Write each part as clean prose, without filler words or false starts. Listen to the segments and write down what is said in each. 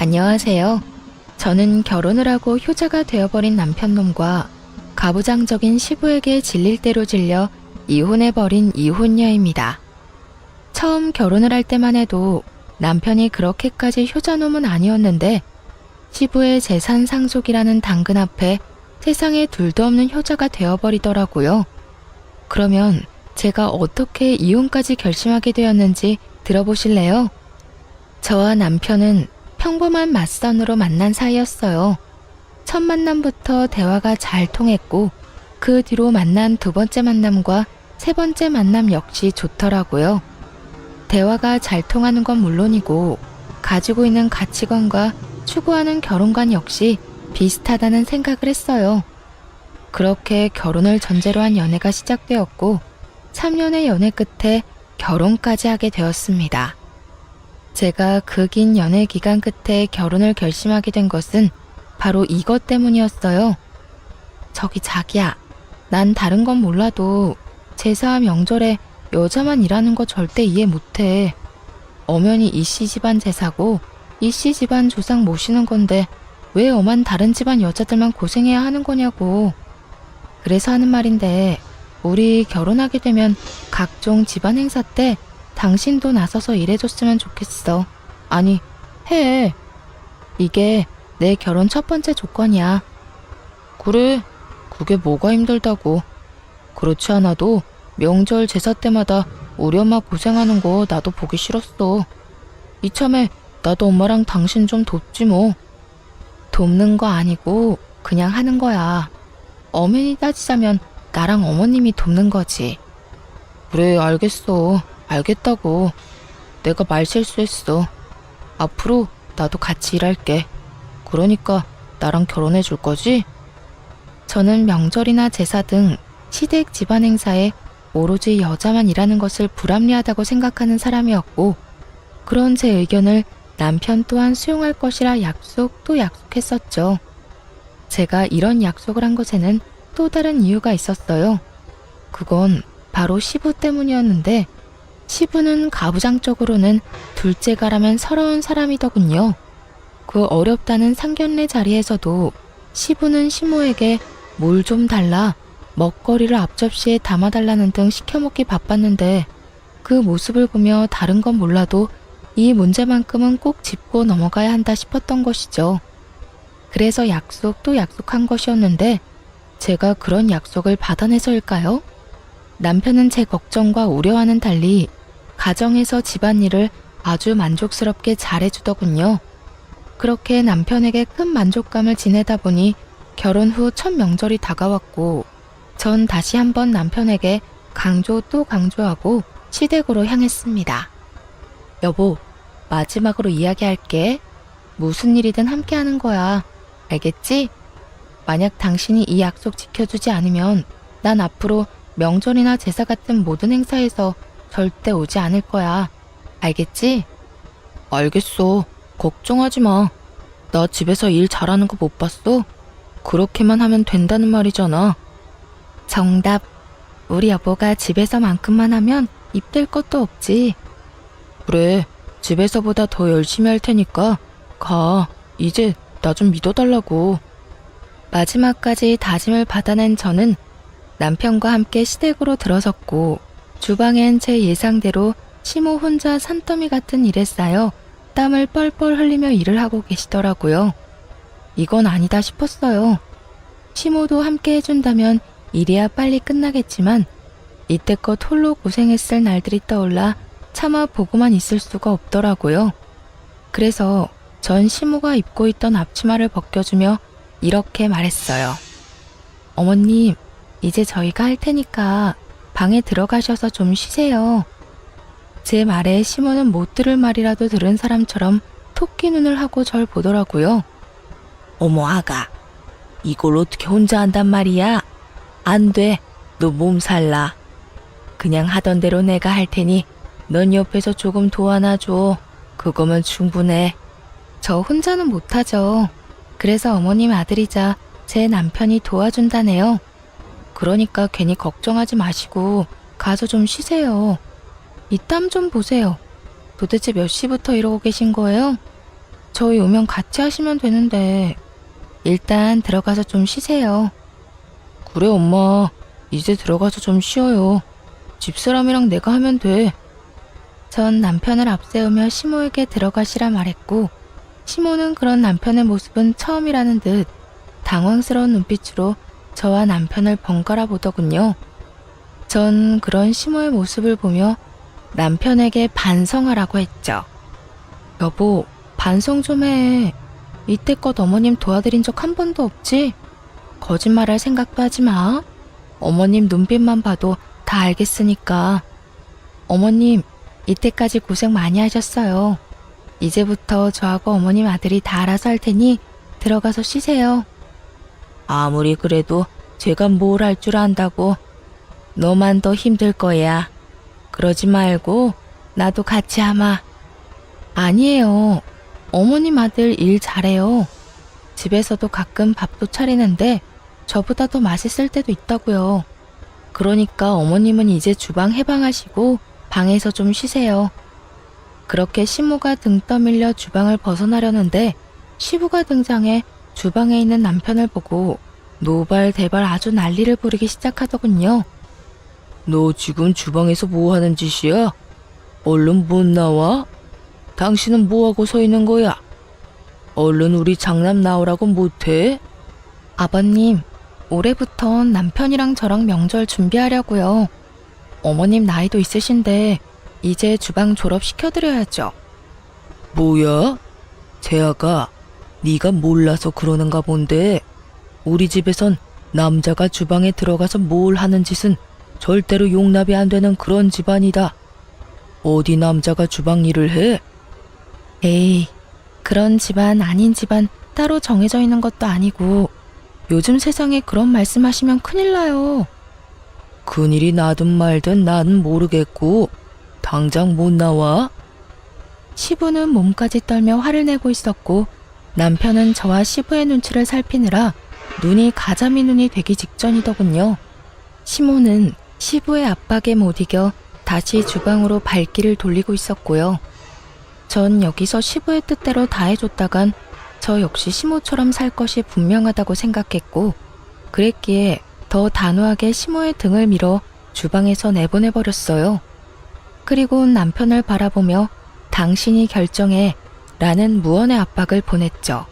안녕하세요. 저는 결혼을 하고 효자가 되어버린 남편놈과 가부장적인 시부에게 질릴 대로 질려 이혼해버린 이혼녀입니다. 처음 결혼을 할 때만 해도 남편이 그렇게까지 효자놈은 아니었는데 시부의 재산 상속이라는 당근 앞에 세상에 둘도 없는 효자가 되어버리더라고요. 그러면 제가 어떻게 이혼까지 결심하게 되었는지 들어보실래요? 저와 남편은 평범한 맞선으로 만난 사이였어요. 첫 만남부터 대화가 잘 통했고 그 뒤로 만난 두 번째 만남과 세 번째 만남 역시 좋더라고요. 대화가 잘 통하는 건 물론이고 가지고 있는 가치관과 추구하는 결혼관 역시 비슷하다는 생각을 했어요. 그렇게 결혼을 전제로 한 연애가 시작되었고 3년의 연애 끝에 결혼까지 하게 되었습니다. 제가 그 긴 연애 기간 끝에 결혼을 결심하게 된 것은 바로 이것 때문이었어요. 저기 자기야, 난 다른 건 몰라도 제사 명절에 여자만 일하는 거 절대 이해 못해. 엄연히 이씨 집안 제사고 이씨 집안 조상 모시는 건데 왜 엄한 다른 집안 여자들만 고생해야 하는 거냐고. 그래서 하는 말인데 우리 결혼하게 되면 각종 집안 행사 때 당신도 나서서 일해줬으면 좋겠어. 아니, 해. 이게 내 결혼 첫 번째 조건이야. 그래, 그게 뭐가 힘들다고. 그렇지 않아도 명절 제사 때마다 우리 엄마 고생하는 거 나도 보기 싫었어. 이참에 나도 엄마랑 당신 좀 돕지 뭐. 돕는 거 아니고 그냥 하는 거야. 엄연히 따지자면 나랑 어머님이 돕는 거지. 그래, 알겠어. 알겠다고. 내가 말 실수했어. 앞으로 나도 같이 일할게. 그러니까 나랑 결혼해 줄 거지? 저는 명절이나 제사 등 시댁 집안 행사에 오로지 여자만 일하는 것을 불합리하다고 생각하는 사람이었고 그런 제 의견을 남편 또한 수용할 것이라 약속도 약속했었죠. 제가 이런 약속을 한 것에는 또 다른 이유가 있었어요. 그건 바로 시부 때문이었는데 시부는 가부장적으로는 둘째가라면 서러운 사람이더군요. 그 어렵다는 상견례 자리에서도 시부는 시모에게 물 좀 달라, 먹거리를 앞접시에 담아달라는 등 시켜먹기 바빴는데 그 모습을 보며 다른 건 몰라도 이 문제만큼은 꼭 짚고 넘어가야 한다 싶었던 것이죠. 그래서 약속도 약속한 것이었는데 제가 그런 약속을 받아내서일까요? 남편은 제 걱정과 우려와는 달리 가정에서 집안일을 아주 만족스럽게 잘해주더군요. 그렇게 남편에게 큰 만족감을 지내다 보니 결혼 후 첫 명절이 다가왔고 전 다시 한번 남편에게 강조 또 강조하고 시댁으로 향했습니다. 여보, 마지막으로 이야기할게. 무슨 일이든 함께 하는 거야. 알겠지? 만약 당신이 이 약속 지켜주지 않으면 난 앞으로 명절이나 제사 같은 모든 행사에서 절대 오지 않을 거야. 알겠지? 알겠어. 걱정하지 마. 나 집에서 일 잘하는 거 못 봤어? 그렇게만 하면 된다는 말이잖아. 정답. 우리 여보가 집에서만큼만 하면 입댈 것도 없지. 그래, 집에서보다 더 열심히 할 테니까 가. 이제 나 좀 믿어달라고. 마지막까지 다짐을 받아낸 저는 남편과 함께 시댁으로 들어섰고 주방엔 제 예상대로 시모 혼자 산더미 같은 일에 쌓여 땀을 뻘뻘 흘리며 일을 하고 계시더라고요. 이건 아니다 싶었어요. 시모도 함께 해준다면 일이야 빨리 끝나겠지만 이때껏 홀로 고생했을 날들이 떠올라 차마 보고만 있을 수가 없더라고요. 그래서 전 시모가 입고 있던 앞치마를 벗겨주며 이렇게 말했어요. 어머님, 이제 저희가 할 테니까 방에 들어가셔서 좀 쉬세요. 제 말에 시모는 못 들을 말이라도 들은 사람처럼 토끼 눈을 하고 절 보더라고요. 어머 아가, 이걸 어떻게 혼자 한단 말이야? 안 돼, 너 몸살나. 그냥 하던 대로 내가 할 테니 넌 옆에서 조금 도와놔줘. 그거면 충분해. 저 혼자는 못하죠. 그래서 어머님 아들이자 제 남편이 도와준다네요. 그러니까 괜히 걱정하지 마시고 가서 좀 쉬세요. 이 땀 좀 보세요. 도대체 몇 시부터 이러고 계신 거예요? 저희 오면 같이 하시면 되는데 일단 들어가서 좀 쉬세요. 그래 엄마, 이제 들어가서 좀 쉬어요. 집사람이랑 내가 하면 돼. 전 남편을 앞세우며 시모에게 들어가시라 말했고 시모는 그런 남편의 모습은 처음이라는 듯 당황스러운 눈빛으로 저와 남편을 번갈아 보더군요. 전 그런 시모의 모습을 보며 남편에게 반성하라고 했죠. 여보, 반성 좀 해. 이때껏 어머님 도와드린 적 한 번도 없지? 거짓말할 생각도 하지 마. 어머님 눈빛만 봐도 다 알겠으니까. 어머님, 이때까지 고생 많이 하셨어요. 이제부터 저하고 어머님 아들이 다 알아서 할 테니 들어가서 쉬세요. 아무리 그래도 제가 뭘 할 줄 안다고. 너만 더 힘들 거야. 그러지 말고 나도 같이 하마. 아니에요. 어머님 아들 일 잘해요. 집에서도 가끔 밥도 차리는데 저보다 더 맛있을 때도 있다고요. 그러니까 어머님은 이제 주방 해방하시고 방에서 좀 쉬세요. 그렇게 시모가 등 떠밀려 주방을 벗어나려는데 시부가 등장해 주방에 있는 남편을 보고 노발대발 아주 난리를 부르기 시작하더군요. 너 지금 주방에서 뭐 하는 짓이야? 얼른 못 나와? 당신은 뭐하고 서 있는 거야? 얼른 우리 장남 나오라고 못해? 아버님, 올해부턴 남편이랑 저랑 명절 준비하려고요. 어머님 나이도 있으신데 이제 주방 졸업시켜드려야죠. 뭐야? 재아가 네가 몰라서 그러는가 본데 우리 집에선 남자가 주방에 들어가서 뭘 하는 짓은 절대로 용납이 안 되는 그런 집안이다. 어디 남자가 주방 일을 해? 에이, 그런 집안 아닌 집안 따로 정해져 있는 것도 아니고 요즘 세상에 그런 말씀하시면 큰일 나요. 큰일이 나든 말든 나는 모르겠고 당장 못 나와? 시부는 몸까지 떨며 화를 내고 있었고 남편은 저와 시부의 눈치를 살피느라 눈이 가자미 눈이 되기 직전이더군요. 시모는 시부의 압박에 못 이겨 다시 주방으로 발길을 돌리고 있었고요. 전 여기서 시부의 뜻대로 다 해줬다간 저 역시 시모처럼 살 것이 분명하다고 생각했고 그랬기에 더 단호하게 시모의 등을 밀어 주방에서 내보내버렸어요. 그리고 남편을 바라보며 당신이 결정해 라는 무언의 압박을 보냈죠.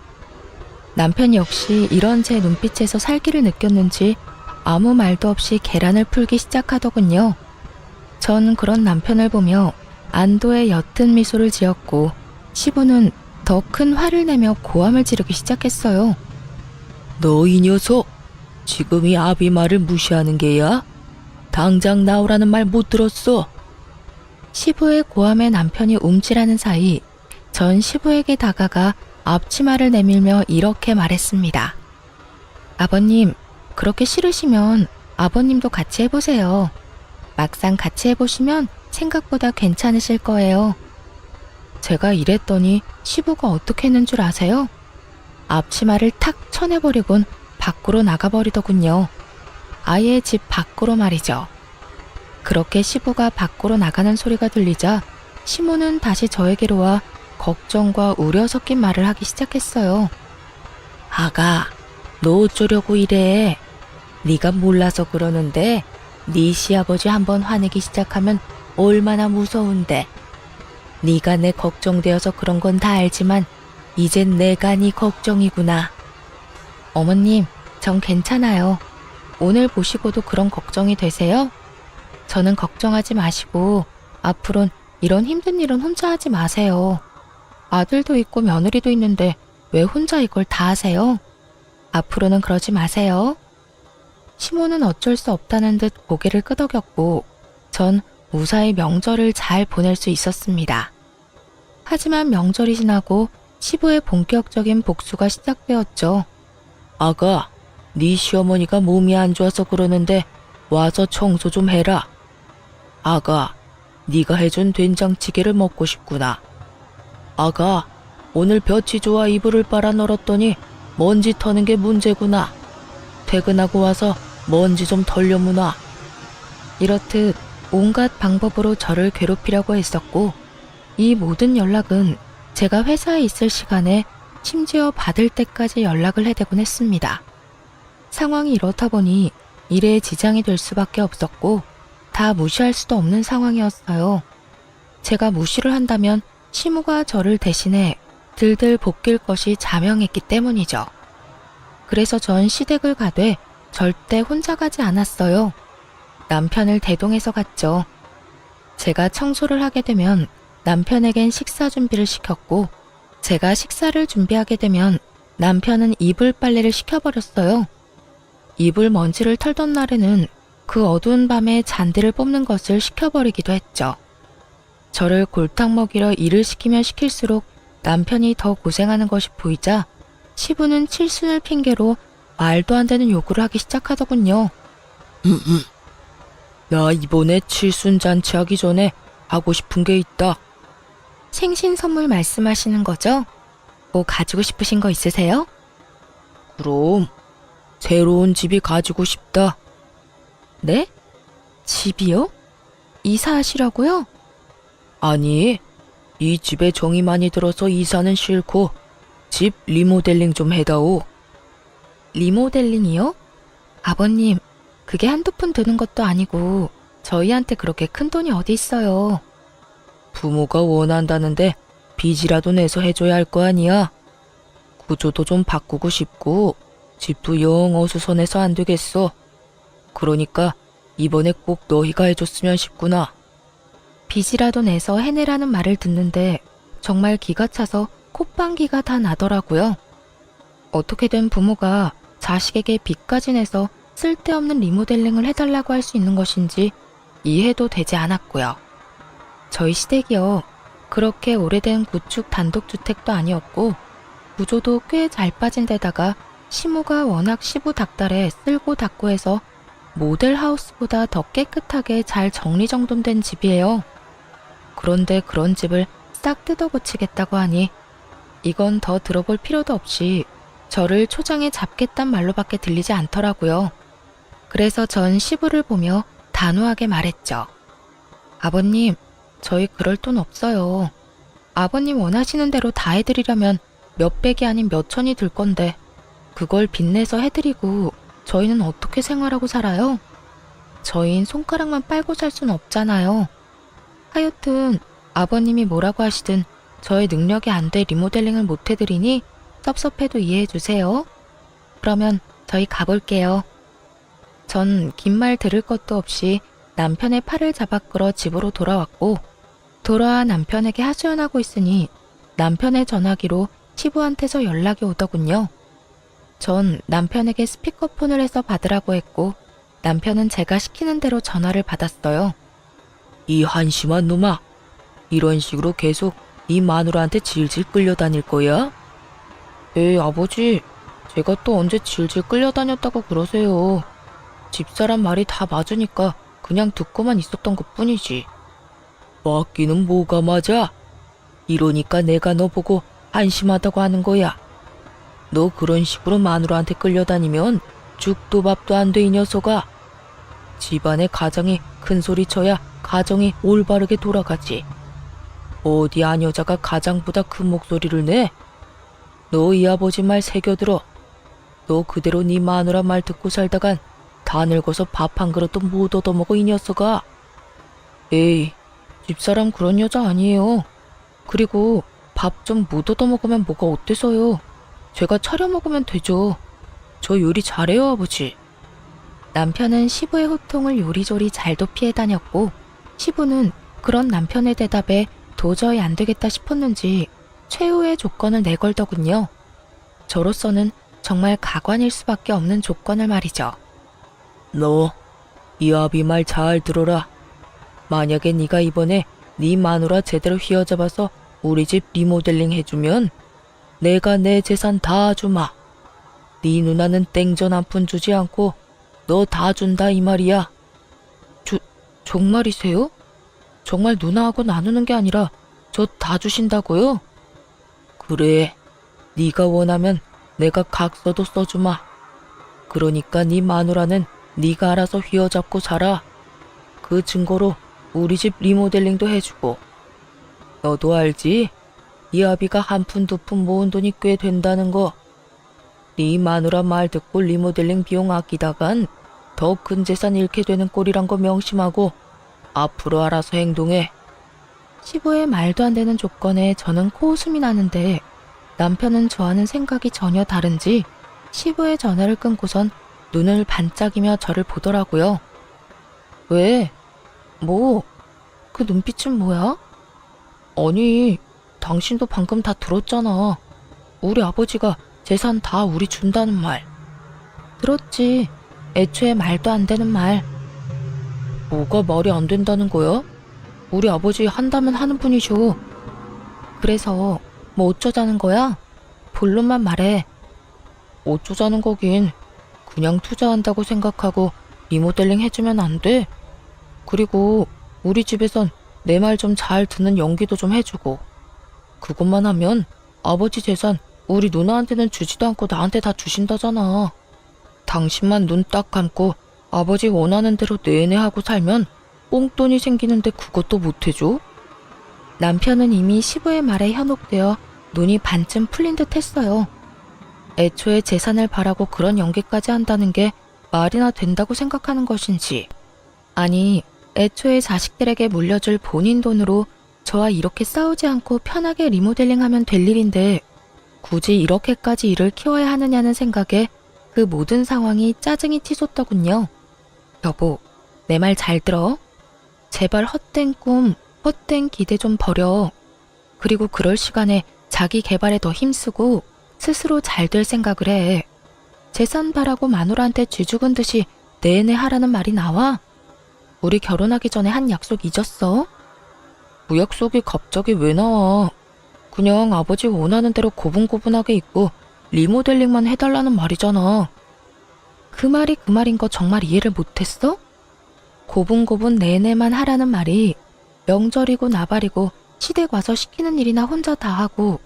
남편 역시 이런 제 눈빛에서 살기를 느꼈는지 아무 말도 없이 계란을 풀기 시작하더군요. 전 그런 남편을 보며 안도의 옅은 미소를 지었고 시부는 더 큰 화를 내며 고함을 지르기 시작했어요. 너 이 녀석, 지금 이 아비 말을 무시하는 게야? 당장 나오라는 말 못 들었어? 시부의 고함에 남편이 움찔하는 사이 전 시부에게 다가가 앞치마를 내밀며 이렇게 말했습니다. 아버님, 그렇게 싫으시면 아버님도 같이 해보세요. 막상 같이 해보시면 생각보다 괜찮으실 거예요. 제가 이랬더니 시부가 어떻게 했는 줄 아세요? 앞치마를 탁 쳐내버리곤 밖으로 나가버리더군요. 아예 집 밖으로 말이죠. 그렇게 시부가 밖으로 나가는 소리가 들리자 시모는 다시 저에게로 와 걱정과 우려 섞인 말을 하기 시작했어요. 아가, 너 어쩌려고 이래? 네가 몰라서 그러는데 네 시아버지 한번 화내기 시작하면 얼마나 무서운데. 네가 내 걱정되어서 그런 건 다 알지만 이젠 내가 네 걱정이구나. 어머님, 전 괜찮아요. 오늘 보시고도 그런 걱정이 되세요? 저는 걱정하지 마시고 앞으론 이런 힘든 일은 혼자 하지 마세요. 아들도 있고 며느리도 있는데 왜 혼자 이걸 다 하세요? 앞으로는 그러지 마세요. 시모는 어쩔 수 없다는 듯 고개를 끄덕였고 전 무사히 명절을 잘 보낼 수 있었습니다. 하지만 명절이 지나고 시부의 본격적인 복수가 시작되었죠. 아가, 네 시어머니가 몸이 안 좋아서 그러는데 와서 청소 좀 해라. 아가, 네가 해준 된장찌개를 먹고 싶구나. 아가, 오늘 볕이 좋아 이불을 빨아 널었더니 먼지 터는 게 문제구나. 퇴근하고 와서 먼지 좀 털려무나. 이렇듯 온갖 방법으로 저를 괴롭히려고 했었고 이 모든 연락은 제가 회사에 있을 시간에 심지어 받을 때까지 연락을 해대곤 했습니다. 상황이 이렇다 보니 일에 지장이 될 수밖에 없었고 다 무시할 수도 없는 상황이었어요. 제가 무시를 한다면 시무가 저를 대신해 들들 볶일 것이 자명했기 때문이죠. 그래서 전 시댁을 가되 절대 혼자 가지 않았어요. 남편을 대동해서 갔죠. 제가 청소를 하게 되면 남편에겐 식사 준비를 시켰고 제가 식사를 준비하게 되면 남편은 이불 빨래를 시켜버렸어요. 이불 먼지를 털던 날에는 그 어두운 밤에 잔디를 뽑는 것을 시켜버리기도 했죠. 저를 골탕 먹이려 일을 시키면 시킬수록 남편이 더 고생하는 것이 보이자 시부는 칠순을 핑계로 말도 안 되는 요구를 하기 시작하더군요. 나 이번에 칠순 잔치하기 전에 하고 싶은 게 있다. 생신 선물 말씀하시는 거죠? 뭐 가지고 싶으신 거 있으세요? 그럼 새로운 집이 가지고 싶다. 네? 집이요? 이사하시려고요? 아니, 이 집에 정이 많이 들어서 이사는 싫고 집 리모델링 좀 해다오. 리모델링이요? 아버님, 그게 한두 푼 드는 것도 아니고 저희한테 그렇게 큰 돈이 어디 있어요. 부모가 원한다는데 빚이라도 내서 해줘야 할 거 아니야. 구조도 좀 바꾸고 싶고 집도 영 어수선해서 안 되겠어. 그러니까 이번에 꼭 너희가 해줬으면 싶구나. 빚이라도 내서 해내라는 말을 듣는데 정말 기가 차서 콧방귀가 다 나더라고요. 어떻게든 부모가 자식에게 빚까지 내서 쓸데없는 리모델링을 해달라고 할 수 있는 것인지 이해도 되지 않았고요. 저희 시댁이요. 그렇게 오래된 구축 단독주택도 아니었고 구조도 꽤 잘 빠진 데다가 시무가 워낙 시부 닥달에 쓸고 닦고 해서 모델하우스보다 더 깨끗하게 잘 정리정돈된 집이에요. 그런데 그런 집을 싹 뜯어고치겠다고 하니 이건 더 들어볼 필요도 없이 저를 초장에 잡겠단 말로밖에 들리지 않더라고요. 그래서 전 시부를 보며 단호하게 말했죠. 아버님, 저희 그럴 돈 없어요. 아버님 원하시는 대로 다 해드리려면 몇백이 아닌 몇천이 들 건데 그걸 빚내서 해드리고 저희는 어떻게 생활하고 살아요? 저희는 손가락만 빨고 살 순 없잖아요. 하여튼 아버님이 뭐라고 하시든 저의 능력이 안 돼 리모델링을 못 해드리니 섭섭해도 이해해 주세요. 그러면 저희 가볼게요. 전 긴 말 들을 것도 없이 남편의 팔을 잡아 끌어 집으로 돌아왔고 돌아와 남편에게 하소연하고 있으니 남편의 전화기로 시부한테서 연락이 오더군요. 전 남편에게 스피커폰을 해서 받으라고 했고 남편은 제가 시키는 대로 전화를 받았어요. 이 한심한 놈아, 이런 식으로 계속 이 마누라한테 질질 끌려다닐 거야? 에이 아버지, 제가 또 언제 질질 끌려다녔다고 그러세요. 집사람 말이 다 맞으니까 그냥 듣고만 있었던 것뿐이지. 맞기는 뭐가 맞아? 이러니까 내가 너 보고 한심하다고 하는 거야. 너 그런 식으로 마누라한테 끌려다니면 죽도 밥도 안 돼 이 녀석아. 집안의 가장이 큰 소리 쳐야 가정이 올바르게 돌아가지. 어디 안 여자가 가장보다 큰 목소리를 내? 너 이 아버지 말 새겨들어. 너 그대로 네 마누라 말 듣고 살다간 다 늙어서 밥 한 그릇도 못 얻어먹어 이 녀석아. 에이, 집사람 그런 여자 아니에요. 그리고 밥 좀 못 얻어먹으면 뭐가 어때서요. 제가 차려 먹으면 되죠. 저 요리 잘해요 아버지. 남편은 시부의 호통을 요리조리 잘도 피해 다녔고 시부는 그런 남편의 대답에 도저히 안 되겠다 싶었는지 최후의 조건을 내걸더군요. 저로서는 정말 가관일 수밖에 없는 조건을 말이죠. 너, 이 아비 말 잘 들어라. 만약에 네가 이번에 네 마누라 제대로 휘어잡아서 우리 집 리모델링 해주면 내가 내 재산 다 주마. 네 누나는 땡전 한 푼 주지 않고 너 다 준다 이 말이야. 정말이세요? 정말 누나하고 나누는 게 아니라 저 다 주신다고요? 그래, 네가 원하면 내가 각서도 써주마. 그러니까 네 마누라는 네가 알아서 휘어잡고 살아. 그 증거로 우리 집 리모델링도 해주고. 너도 알지? 이 아비가 한 푼 두 푼 모은 돈이 꽤 된다는 거. 네 마누라 말 듣고 리모델링 비용 아끼다간 더 큰 재산 잃게 되는 꼴이란 거 명심하고 앞으로 알아서 행동해. 시부의 말도 안 되는 조건에 저는 코웃음이 나는데 남편은 저와는 생각이 전혀 다른지 시부의 전화를 끊고선 눈을 반짝이며 저를 보더라고요. 왜? 뭐? 그 눈빛은 뭐야? 아니, 당신도 방금 다 들었잖아. 우리 아버지가 재산 다 우리 준다는 말. 들었지. 애초에 말도 안 되는 말. 뭐가 말이 안 된다는 거야? 우리 아버지 한다면 하는 분이셔. 그래서 뭐 어쩌자는 거야? 본론만 말해. 어쩌자는 거긴. 그냥 투자한다고 생각하고 리모델링 해주면 안 돼? 그리고 우리 집에선 내 말 좀 잘 듣는 연기도 좀 해주고. 그것만 하면 아버지 재산 우리 누나한테는 주지도 않고 나한테 다 주신다잖아. 당신만 눈 딱 감고 아버지 원하는 대로 내내 하고 살면 뽕돈이 생기는데 그것도 못 해줘? 남편은 이미 시부의 말에 현혹되어 눈이 반쯤 풀린 듯 했어요. 애초에 재산을 바라고 그런 연기까지 한다는 게 말이나 된다고 생각하는 것인지. 아니, 애초에 자식들에게 물려줄 본인 돈으로 저와 이렇게 싸우지 않고 편하게 리모델링하면 될 일인데 굳이 이렇게까지 일을 키워야 하느냐는 생각에 그 모든 상황이 짜증이 치솟더군요. 여보, 내 말 잘 들어. 제발 헛된 꿈, 헛된 기대 좀 버려. 그리고 그럴 시간에 자기 개발에 더 힘쓰고 스스로 잘 될 생각을 해. 재산 바라고 마누라한테 쥐죽은 듯이 내내 하라는 말이 나와? 우리 결혼하기 전에 한 약속 잊었어? 그 약속이 갑자기 왜 나와? 그냥 아버지 원하는 대로 고분고분하게 있고 리모델링만 해달라는 말이잖아. 그 말이 그 말인 거 정말 이해를 못했어? 고분고분 내내만 하라는 말이 명절이고 나발이고 시댁 와서 시키는 일이나 혼자 다 하고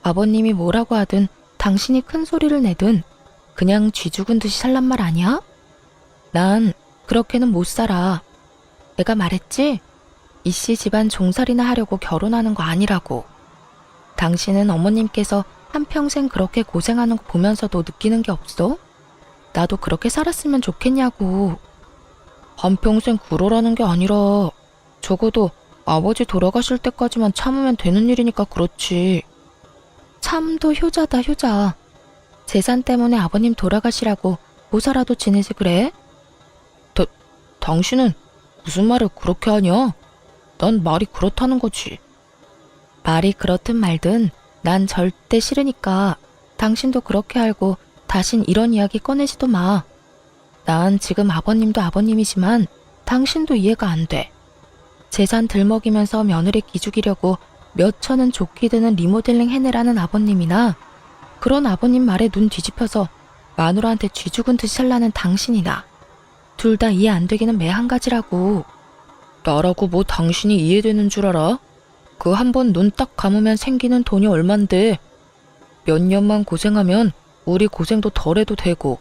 아버님이 뭐라고 하든 당신이 큰 소리를 내든 그냥 쥐죽은 듯이 살란 말 아니야? 난 그렇게는 못 살아. 내가 말했지? 이씨 집안 종살이나 하려고 결혼하는 거 아니라고. 당신은 어머님께서 한평생 그렇게 고생하는 거 보면서도 느끼는 게 없어? 나도 그렇게 살았으면 좋겠냐고. 한평생 그러라는 게 아니라 적어도 아버지 돌아가실 때까지만 참으면 되는 일이니까 그렇지. 참도 효자다 효자. 재산 때문에 아버님 돌아가시라고 모사라도 지내지 그래? 당신은 무슨 말을 그렇게 하냐? 난 말이 그렇다는 거지. 말이 그렇든 말든 난 절대 싫으니까 당신도 그렇게 알고 다신 이런 이야기 꺼내지도 마. 난 지금 아버님도 아버님이지만 당신도 이해가 안 돼. 재산 들먹이면서 며느리 기죽이려고 몇 천은 좋게 드는 리모델링 해내라는 아버님이나 그런 아버님 말에 눈 뒤집혀서 마누라한테 쥐죽은 듯이 살라는 당신이나 둘 다 이해 안 되기는 매 한 가지라고. 나라고 뭐 당신이 이해되는 줄 알아? 그 한 번 눈 딱 감으면 생기는 돈이 얼만데 몇 년만 고생하면 우리 고생도 덜 해도 되고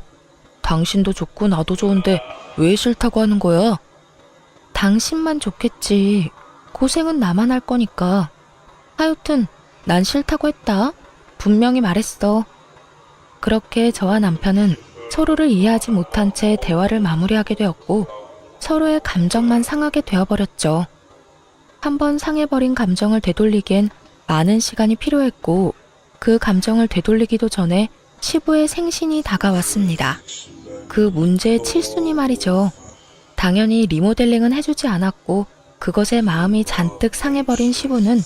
당신도 좋고 나도 좋은데 왜 싫다고 하는 거야? 당신만 좋겠지. 고생은 나만 할 거니까. 하여튼 난 싫다고 했다. 분명히 말했어. 그렇게 저와 남편은 서로를 이해하지 못한 채 대화를 마무리하게 되었고 서로의 감정만 상하게 되어버렸죠. 한번 상해버린 감정을 되돌리기엔 많은 시간이 필요했고 그 감정을 되돌리기도 전에 시부의 생신이 다가왔습니다. 그 문제의 칠순이 말이죠. 당연히 리모델링은 해주지 않았고 그것에 마음이 잔뜩 상해버린 시부는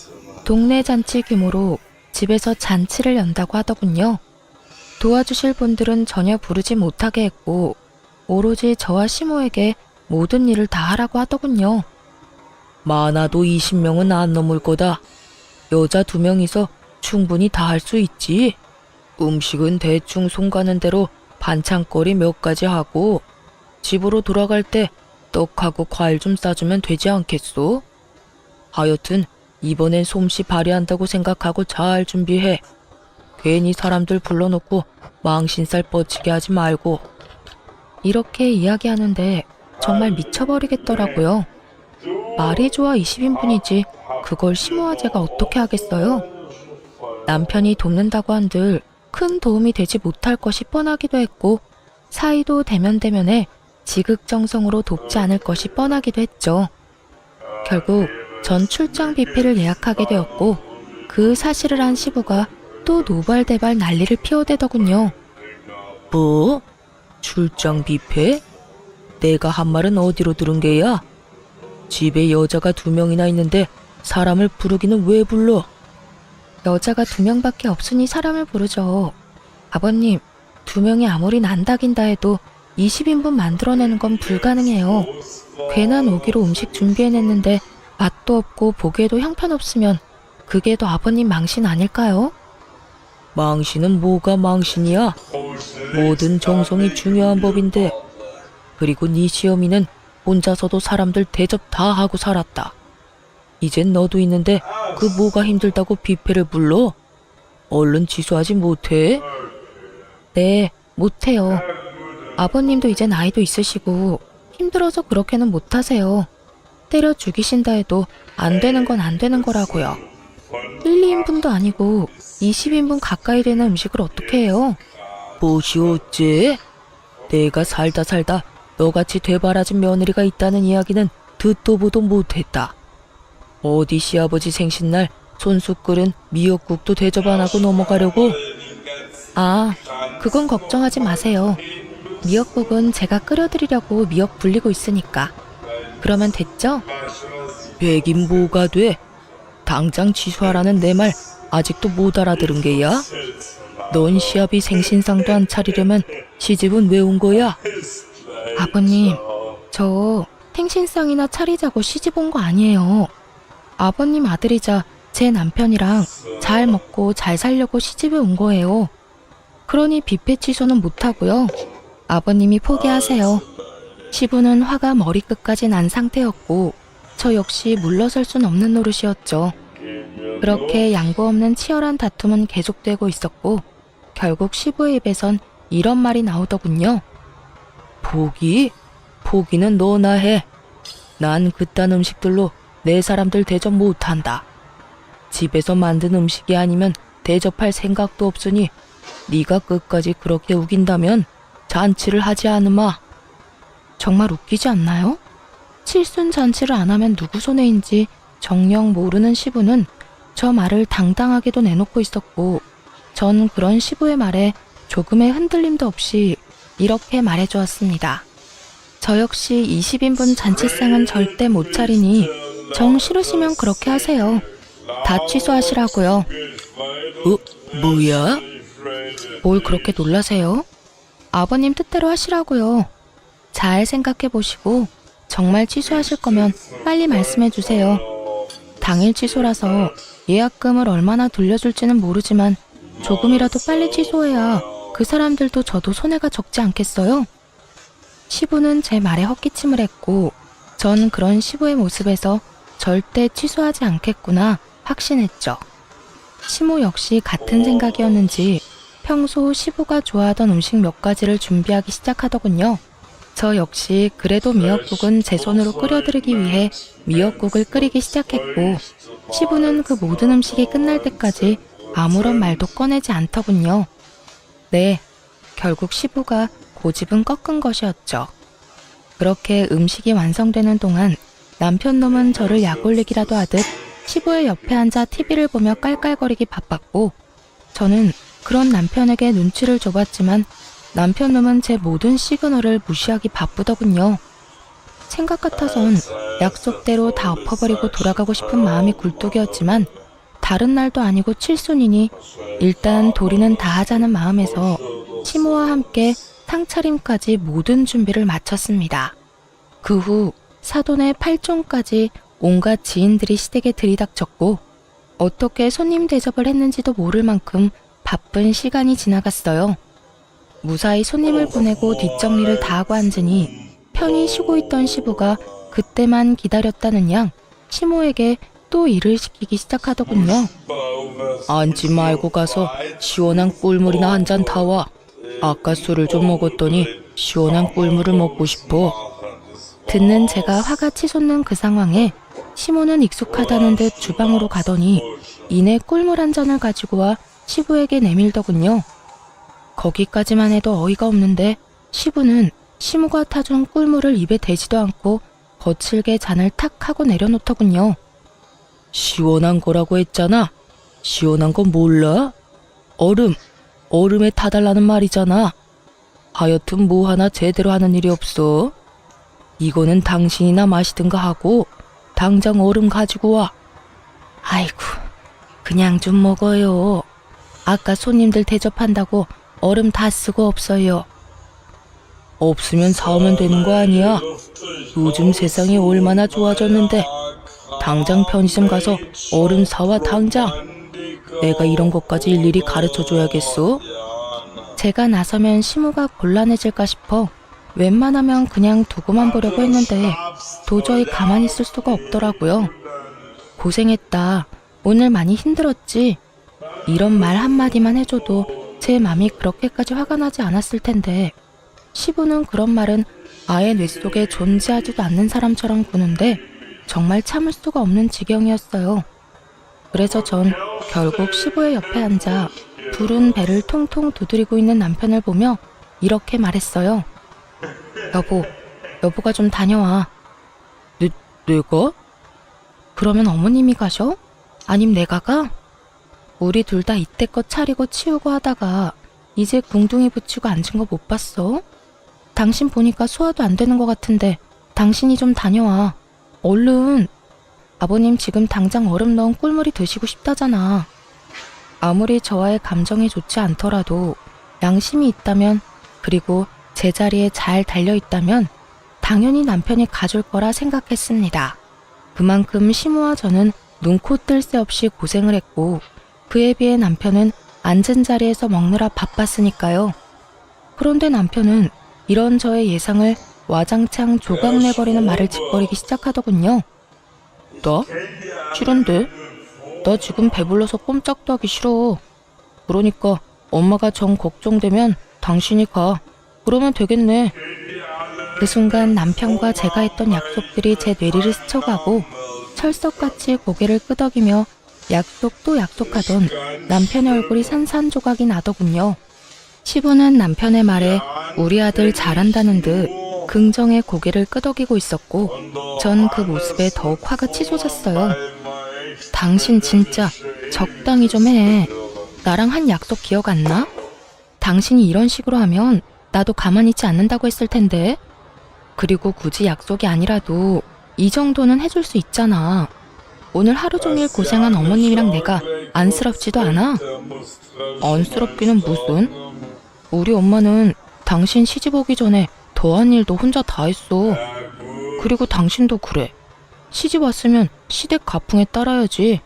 동네 잔치 규모로 집에서 잔치를 연다고 하더군요. 도와주실 분들은 전혀 부르지 못하게 했고 오로지 저와 시모에게 모든 일을 다 하라고 하더군요. 많아도 20명은 안 넘을 거다. 여자 2명이서 충분히 다 할 수 있지. 음식은 대충 손 가는 대로 반찬거리 몇 가지 하고 집으로 돌아갈 때 떡하고 과일 좀 싸주면 되지 않겠소? 하여튼 이번엔 솜씨 발휘한다고 생각하고 잘 준비해. 괜히 사람들 불러놓고 망신살 뻗치게 하지 말고. 이렇게 이야기하는데 정말 미쳐버리겠더라고요. 말이 좋아 20인분이지 그걸 심오화제가 어떻게 하겠어요? 남편이 돕는다고 한들 큰 도움이 되지 못할 것이 뻔하기도 했고 사이도 대면대면에 지극정성으로 돕지 않을 것이 뻔하기도 했죠. 결국 전 출장 뷔페를 예약하게 되었고 그 사실을 안 시부가 또 노발대발 난리를 피워대더군요. 뭐? 출장 뷔페? 내가 한 말은 어디로 들은 게야? 집에 여자가 2명이나 있는데 사람을 부르기는 왜 불러? 여자가 2명밖에 없으니 사람을 부르죠. 아버님, 2명이 아무리 난다긴다 해도 20인분 만들어내는 건 불가능해요. 괜한 오기로 음식 준비해냈는데 맛도 없고 보기에도 형편없으면 그게 더 아버님 망신 아닐까요? 망신은 뭐가 망신이야? 모든 정성이 중요한 법인데. 그리고 네 시어미는 혼자서도 사람들 대접 다 하고 살았다. 이젠 너도 있는데 그 뭐가 힘들다고 뷔페를 불러? 얼른 취소하지 못해? 네, 못해요. 아버님도 이제 나이도 있으시고 힘들어서 그렇게는 못하세요. 때려 죽이신다 해도 안 되는 건 안 되는 거라고요. 1, 2인분도 아니고 20인분 가까이 되는 음식을 어떻게 해요? 무엇이 어째? 내가 살다 너같이 되바라진 며느리가 있다는 이야기는 듣도 보도 못했다. 어디 시아버지 생신날 손수 끓은 미역국도 대접 안 하고 넘어가려고? 아, 그건 걱정하지 마세요. 미역국은 제가 끓여드리려고 미역 불리고 있으니까. 그러면 됐죠? 되긴 뭐가 돼? 당장 취소하라는 내 말 아직도 못 알아들은 게야? 넌 시아비 생신상도 안 차리려면 시집은 왜 온 거야? 아버님, 저 생신상이나 차리자고 시집 온 거 아니에요. 아버님 아들이자 제 남편이랑 잘 먹고 잘 살려고 시집에 온 거예요. 그러니 뷔페 취소는 못하고요. 아버님이 포기하세요. 시부는 화가 머리끝까지 난 상태였고 저 역시 물러설 순 없는 노릇이었죠. 그렇게 양보 없는 치열한 다툼은 계속되고 있었고 결국 시부의 입에선 이런 말이 나오더군요. 포기? 포기는 너나 해. 난 그딴 음식들로 내 사람들 대접 못한다. 집에서 만든 음식이 아니면 대접할 생각도 없으니 네가 끝까지 그렇게 우긴다면 잔치를 하지 않으마. 정말 웃기지 않나요? 칠순 잔치를 안 하면 누구 손해인지 정녕 모르는 시부는 저 말을 당당하게도 내놓고 있었고 전 그런 시부의 말에 조금의 흔들림도 없이 이렇게 말해주었습니다. 저 역시 20인분 잔치상은 절대 못 차리니 정 싫으시면 그렇게 하세요. 다 취소하시라고요. 뭐야? 뭘 그렇게 놀라세요? 아버님 뜻대로 하시라고요. 잘 생각해 보시고 정말 취소하실 거면 빨리 말씀해 주세요. 당일 취소라서 예약금을 얼마나 돌려줄지는 모르지만 조금이라도 빨리 취소해야 그 사람들도 저도 손해가 적지 않겠어요? 시부는 제 말에 헛기침을 했고 전 그런 시부의 모습에서 절대 취소하지 않겠구나 확신했죠. 시모 역시 같은 생각이었는지 평소 시부가 좋아하던 음식 몇 가지를 준비하기 시작하더군요. 저 역시 그래도 미역국은 제 손으로 끓여드리기 위해 미역국을 끓이기 시작했고 시부는 그 모든 음식이 끝날 때까지 아무런 말도 꺼내지 않더군요. 네, 결국 시부가 고집은 꺾은 것이었죠. 그렇게 음식이 완성되는 동안 남편 놈은 저를 약올리기라도 하듯 시부의 옆에 앉아 TV를 보며 깔깔거리기 바빴고 저는 그런 남편에게 눈치를 줘봤지만 남편 놈은 제 모든 시그널을 무시하기 바쁘더군요. 생각 같아선 약속대로 다 엎어버리고 돌아가고 싶은 마음이 굴뚝이었지만 다른 날도 아니고 칠순이니 일단 도리는 다 하자는 마음에서 시모와 함께 상차림까지 모든 준비를 마쳤습니다. 그 후 사돈의 8종까지 온갖 지인들이 시댁에 들이닥쳤고 어떻게 손님 대접을 했는지도 모를 만큼 바쁜 시간이 지나갔어요. 무사히 손님을 보내고 뒷정리를 다 하고 앉으니 편히 쉬고 있던 시부가 그때만 기다렸다는 양 시모에게 또 일을 시키기 시작하더군요. 앉지 말고 가서 시원한 꿀물이나 한 잔 타와. 아까 술을 좀 먹었더니 시원한 꿀물을 먹고 싶어. 듣는 제가 화가 치솟는 그 상황에 시모는 익숙하다는 듯 주방으로 가더니 이내 꿀물 한 잔을 가지고 와 시부에게 내밀더군요. 거기까지만 해도 어이가 없는데 시부는 시모가 타준 꿀물을 입에 대지도 않고 거칠게 잔을 탁 하고 내려놓더군요. 시원한 거라고 했잖아. 시원한 건 몰라? 얼음에 타달라는 말이잖아. 하여튼 뭐 하나 제대로 하는 일이 없어. 이거는 당신이나 마시든가 하고 당장 얼음 가지고 와. 아이고, 그냥 좀 먹어요. 아까 손님들 대접한다고 얼음 다 쓰고 없어요. 없으면 사오면 되는 거 아니야? 요즘 세상이 얼마나 좋아졌는데 당장 편의점 가서 얼음 사와 당장. 내가 이런 것까지 일일이 가르쳐줘야겠어? 제가 나서면 시모가 곤란해질까 싶어 웬만하면 그냥 두고만 보려고 했는데 도저히 가만히 있을 수가 없더라고요. 고생했다. 오늘 많이 힘들었지. 이런 말 한마디만 해줘도 제 맘이 그렇게까지 화가 나지 않았을 텐데 시부는 그런 말은 아예 뇌 속에 존재하지도 않는 사람처럼 구는데 정말 참을 수가 없는 지경이었어요. 그래서 전 결국 시부의 옆에 앉아 부른 배를 통통 두드리고 있는 남편을 보며 이렇게 말했어요. 여보가 좀 다녀와. 내가? 그러면 어머님이 가셔? 아님 내가 가? 우리 둘 다 이때껏 차리고 치우고 하다가 이제 궁둥이 붙이고 앉은 거 못 봤어? 당신 보니까 소화도 안 되는 것 같은데 당신이 좀 다녀와. 얼른. 아버님 지금 당장 얼음 넣은 꿀물이 드시고 싶다잖아. 아무리 저와의 감정이 좋지 않더라도 양심이 있다면 그리고 제자리에 잘 달려있다면 당연히 남편이 가줄 거라 생각했습니다. 그만큼 시모와 저는 눈코 뜰 새 없이 고생을 했고 그에 비해 남편은 앉은 자리에서 먹느라 바빴으니까요. 그런데 남편은 이런 저의 예상을 와장창 조각내버리는 말을 짓거리기 시작하더군요. 나? 싫은데? 나 지금 배불러서 꼼짝도 하기 싫어. 그러니까 엄마가 정 걱정되면 당신이 가. 그러면 되겠네. 그 순간 남편과 제가 했던 약속들이 제 뇌리를 스쳐가고 철석같이 고개를 끄덕이며 약속도 약속하던 남편의 얼굴이 산산조각이 나더군요. 시부는 남편의 말에 우리 아들 잘한다는 듯 긍정의 고개를 끄덕이고 있었고 전 그 모습에 더욱 화가 치솟았어요. 당신 진짜 적당히 좀 해. 나랑 한 약속 기억 안 나? 당신이 이런 식으로 하면 나도 가만히 있지 않는다고 했을 텐데. 그리고 굳이 약속이 아니라도 이 정도는 해줄 수 있잖아. 오늘 하루 종일 고생한 어머님이랑 내가 안쓰럽지도 않아? 안쓰럽기는 무슨? 우리 엄마는 당신 시집 오기 전에 더한 일도 혼자 다 했어. 그리고 당신도 그래. 시집 왔으면 시댁 가풍에 따라야지.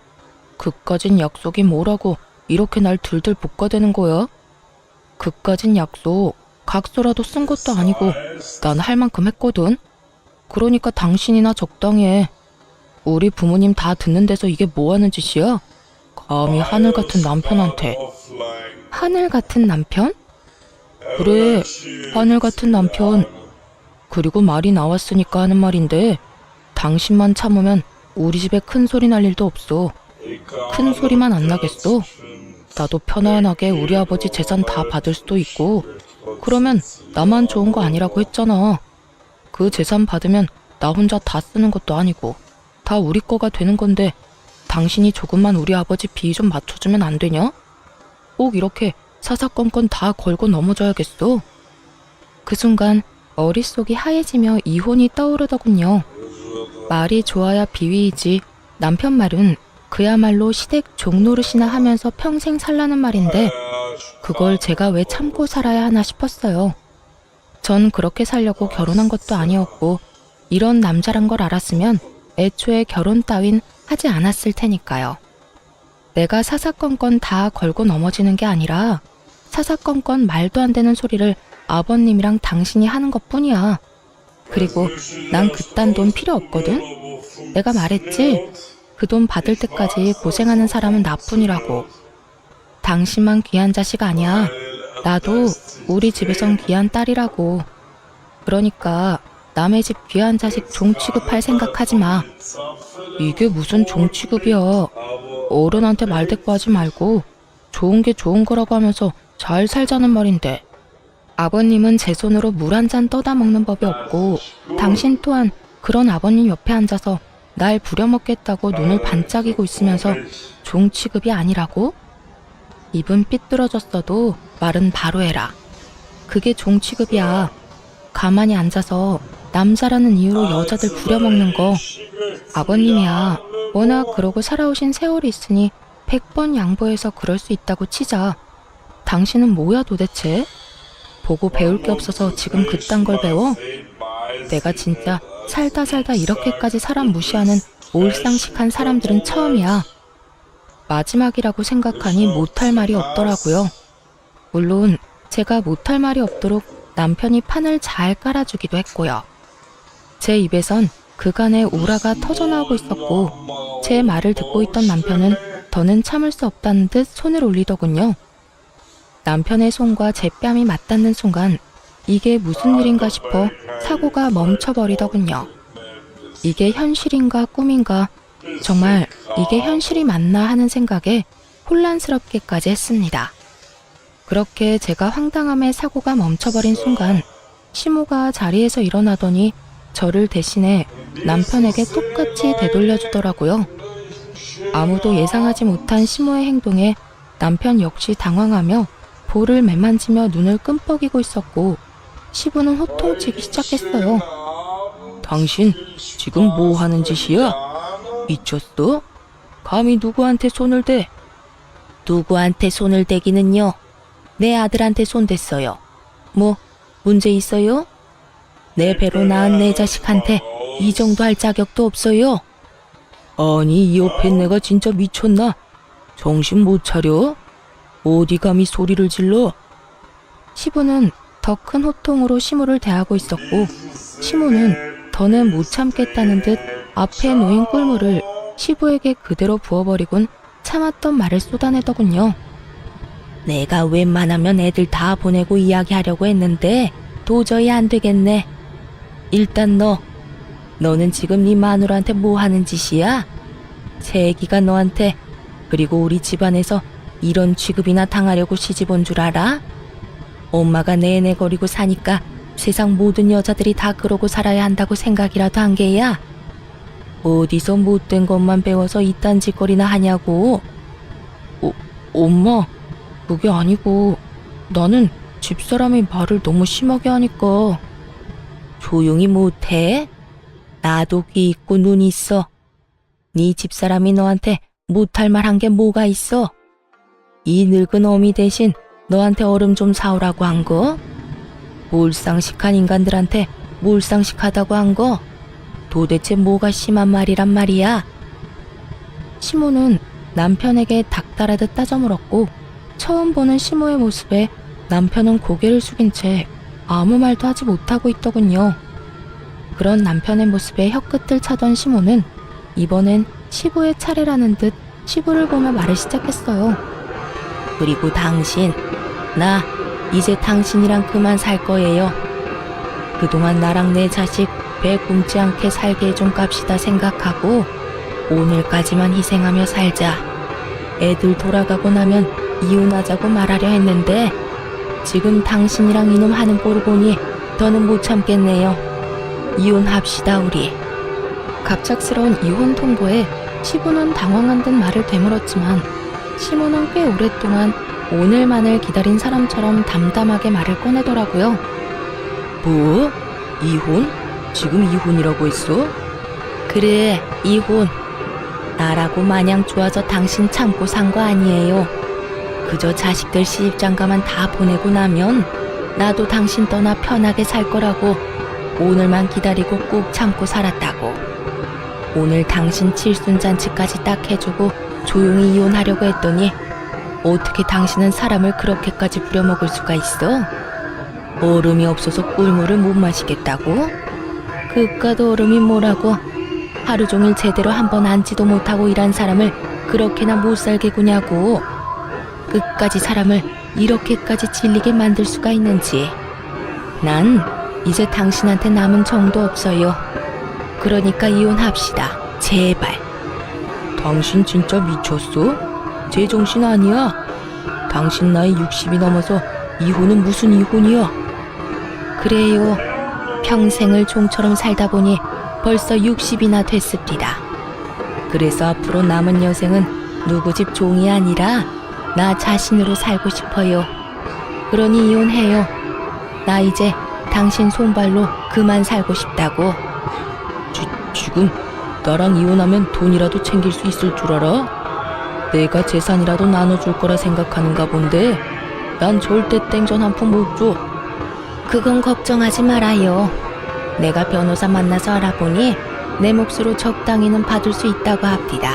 그까진 약속이 뭐라고 이렇게 날 들들 볶아대는 거야? 그까진 약속 각서라도 쓴 것도 아니고 난 할 만큼 했거든. 그러니까 당신이나 적당히 해. 우리 부모님 다 듣는 데서 이게 뭐 하는 짓이야? 감히 하늘 같은 남편한테. 하늘 같은 남편? 그래, 하늘 같은 남편. 그리고 말이 나왔으니까 하는 말인데 당신만 참으면 우리 집에 큰 소리 날 일도 없어. 큰 소리만 안 나겠어? 나도 편안하게 우리 아버지 재산 다 받을 수도 있고 그러면 나만 좋은 거 아니라고 했잖아. 그 재산 받으면 나 혼자 다 쓰는 것도 아니고 다 우리 거가 되는 건데 당신이 조금만 우리 아버지 비위 좀 맞춰주면 안 되냐? 꼭 이렇게 사사건건 다 걸고 넘어져야겠어? 그 순간 머릿속이 하얘지며 이혼이 떠오르더군요. 말이 좋아야 비위이지 남편 말은 그야말로 시댁 종노릇이나 하면서 평생 살라는 말인데 그걸 제가 왜 참고 살아야 하나 싶었어요. 전 그렇게 살려고 결혼한 것도 아니었고 이런 남자란 걸 알았으면 애초에 결혼 따윈 하지 않았을 테니까요. 내가 사사건건 다 걸고 넘어지는 게 아니라 사사건건 말도 안 되는 소리를 아버님이랑 당신이 하는 것뿐이야. 그리고 난 그딴 돈 필요 없거든. 내가 말했지? 그 돈 받을 때까지 고생하는 사람은 나뿐이라고. 당신만 귀한 자식 아니야. 나도 우리 집에선 귀한 딸이라고. 그러니까 남의 집 귀한 자식 종 취급할 생각하지 마. 이게 무슨 종 취급이야. 어른한테 말대꾸하지 말고 좋은 게 좋은 거라고 하면서 잘 살자는 말인데. 아버님은 제 손으로 물 한 잔 떠다 먹는 법이 없고 당신 또한 그런 아버님 옆에 앉아서 날 부려먹겠다고 눈을 반짝이고 있으면서 종 취급이 아니라고? 입은 삐뚤어졌어도 말은 바로 해라. 그게 종 취급이야. 가만히 앉아서 남자라는 이유로 여자들 부려먹는 거. 아버님이야. 워낙 그러고 살아오신 세월이 있으니 100번 양보해서 그럴 수 있다고 치자. 당신은 뭐야 도대체? 보고 배울 게 없어서 지금 그딴 걸 배워? 내가 진짜 살다 이렇게까지 사람 무시하는 몰상식한 사람들은 처음이야. 마지막이라고 생각하니 못할 말이 없더라고요. 물론 제가 못할 말이 없도록 남편이 판을 잘 깔아주기도 했고요. 제 입에선 그간의 우라가 터져나오고 있었고 제 말을 듣고 있던 남편은 더는 참을 수 없다는 듯 손을 올리더군요. 남편의 손과 제 뺨이 맞닿는 순간 이게 무슨 일인가 싶어 사고가 멈춰버리더군요. 이게 현실인가 꿈인가, 정말 이게 현실이 맞나 하는 생각에 혼란스럽게까지 했습니다. 그렇게 제가 황당함에 사고가 멈춰버린 순간 시모가 자리에서 일어나더니 저를 대신해 남편에게 똑같이 되돌려주더라고요. 아무도 예상하지 못한 시모의 행동에 남편 역시 당황하며 볼을 매만지며 눈을 끔뻑이고 있었고 시부는 호통치기 시작했어요. 당신 지금 뭐 하는 짓이야? 미쳤어? 감히 누구한테 손을 대? 누구한테 손을 대기는요? 내 아들한테 손 댔어요. 뭐 문제 있어요? 내 배로 낳은 내 자식한테 이 정도 할 자격도 없어요. 아니 이 옆에 내가 진짜 미쳤나? 정신 못 차려? 어디 감히 소리를 질러? 시부는 더 큰 호통으로 시모를 대하고 있었고 시모는 더는 못 참겠다는 듯 앞에 놓인 꿀물을 시부에게 그대로 부어버리곤 참았던 말을 쏟아내더군요. 내가 웬만하면 애들 다 보내고 이야기하려고 했는데 도저히 안 되겠네. 일단 너는 지금 네 마누라한테 뭐 하는 짓이야? 새 애기가 너한테, 그리고 우리 집안에서 이런 취급이나 당하려고 시집 온 줄 알아? 엄마가 내내거리고 사니까 세상 모든 여자들이 다 그러고 살아야 한다고 생각이라도 한 게야? 어디서 못된 것만 배워서 이딴 짓거리나 하냐고. 엄마, 그게 아니고 나는 집사람이 말을 너무 심하게 하니까. 조용히 못해? 나도 귀 있고 눈 있어. 네 집사람이 너한테 못할 말 한 게 뭐가 있어? 이 늙은 어미 대신 너한테 얼음 좀 사오라고 한 거? 몰상식한 인간들한테 몰상식하다고 한 거? 도대체 뭐가 심한 말이란 말이야? 시모는 남편에게 닥달하듯 따져물었고 처음 보는 시모의 모습에 남편은 고개를 숙인 채 아무 말도 하지 못하고 있더군요. 그런 남편의 모습에 혀끝을 차던 시모는 이번엔 시부의 차례라는 듯 시부를 보며 말을 시작했어요. 그리고 당신, 나 이제 당신이랑 그만 살 거예요. 그동안 나랑 내 자식 배 굶지 않게 살게 해준 값이다 생각하고 오늘까지만 희생하며 살자. 애들 돌아가고 나면 이혼하자고 말하려 했는데 지금 당신이랑 이놈 하는 꼴을 보니 더는 못 참겠네요. 이혼합시다 우리. 갑작스러운 이혼 통보에 시부는 당황한 듯 말을 되물었지만 시모는 꽤 오랫동안 오늘만을 기다린 사람처럼 담담하게 말을 꺼내더라고요. 뭐? 이혼? 지금 이혼이라고 했어? 그래, 이혼. 나라고 마냥 좋아서 당신 참고 산 거 아니에요. 그저 자식들 시집장가만 다 보내고 나면 나도 당신 떠나 편하게 살 거라고 오늘만 기다리고 꾹 참고 살았다고. 오늘 당신 칠순잔치까지 딱 해주고 조용히 이혼하려고 했더니 어떻게 당신은 사람을 그렇게까지 부려먹을 수가 있어? 얼음이 없어서 꿀물을 못 마시겠다고? 그깟 얼음이 뭐라고? 하루 종일 제대로 한 번 앉지도 못하고 일한 사람을 그렇게나 못 살게 구냐고. 끝까지 사람을 이렇게까지 질리게 만들 수가 있는지. 난 이제 당신한테 남은 정도 없어요. 그러니까 이혼합시다. 제발. 당신 진짜 미쳤어? 제정신 아니야? 당신 나이 60이 넘어서 이혼은 무슨 이혼이야? 그래요. 평생을 종처럼 살다 보니 벌써 60이나 됐습니다. 그래서 앞으로 남은 여생은 누구 집 종이 아니라 나 자신으로 살고 싶어요. 그러니 이혼해요. 나 이제 당신 손발로 그만 살고 싶다고. 지금 나랑 이혼하면 돈이라도 챙길 수 있을 줄 알아? 내가 재산이라도 나눠줄 거라 생각하는가 본데 난 절대 땡전 한 푼 못 줘. 그건 걱정하지 말아요. 내가 변호사 만나서 알아보니 내 몫으로 적당히는 받을 수 있다고 합니다.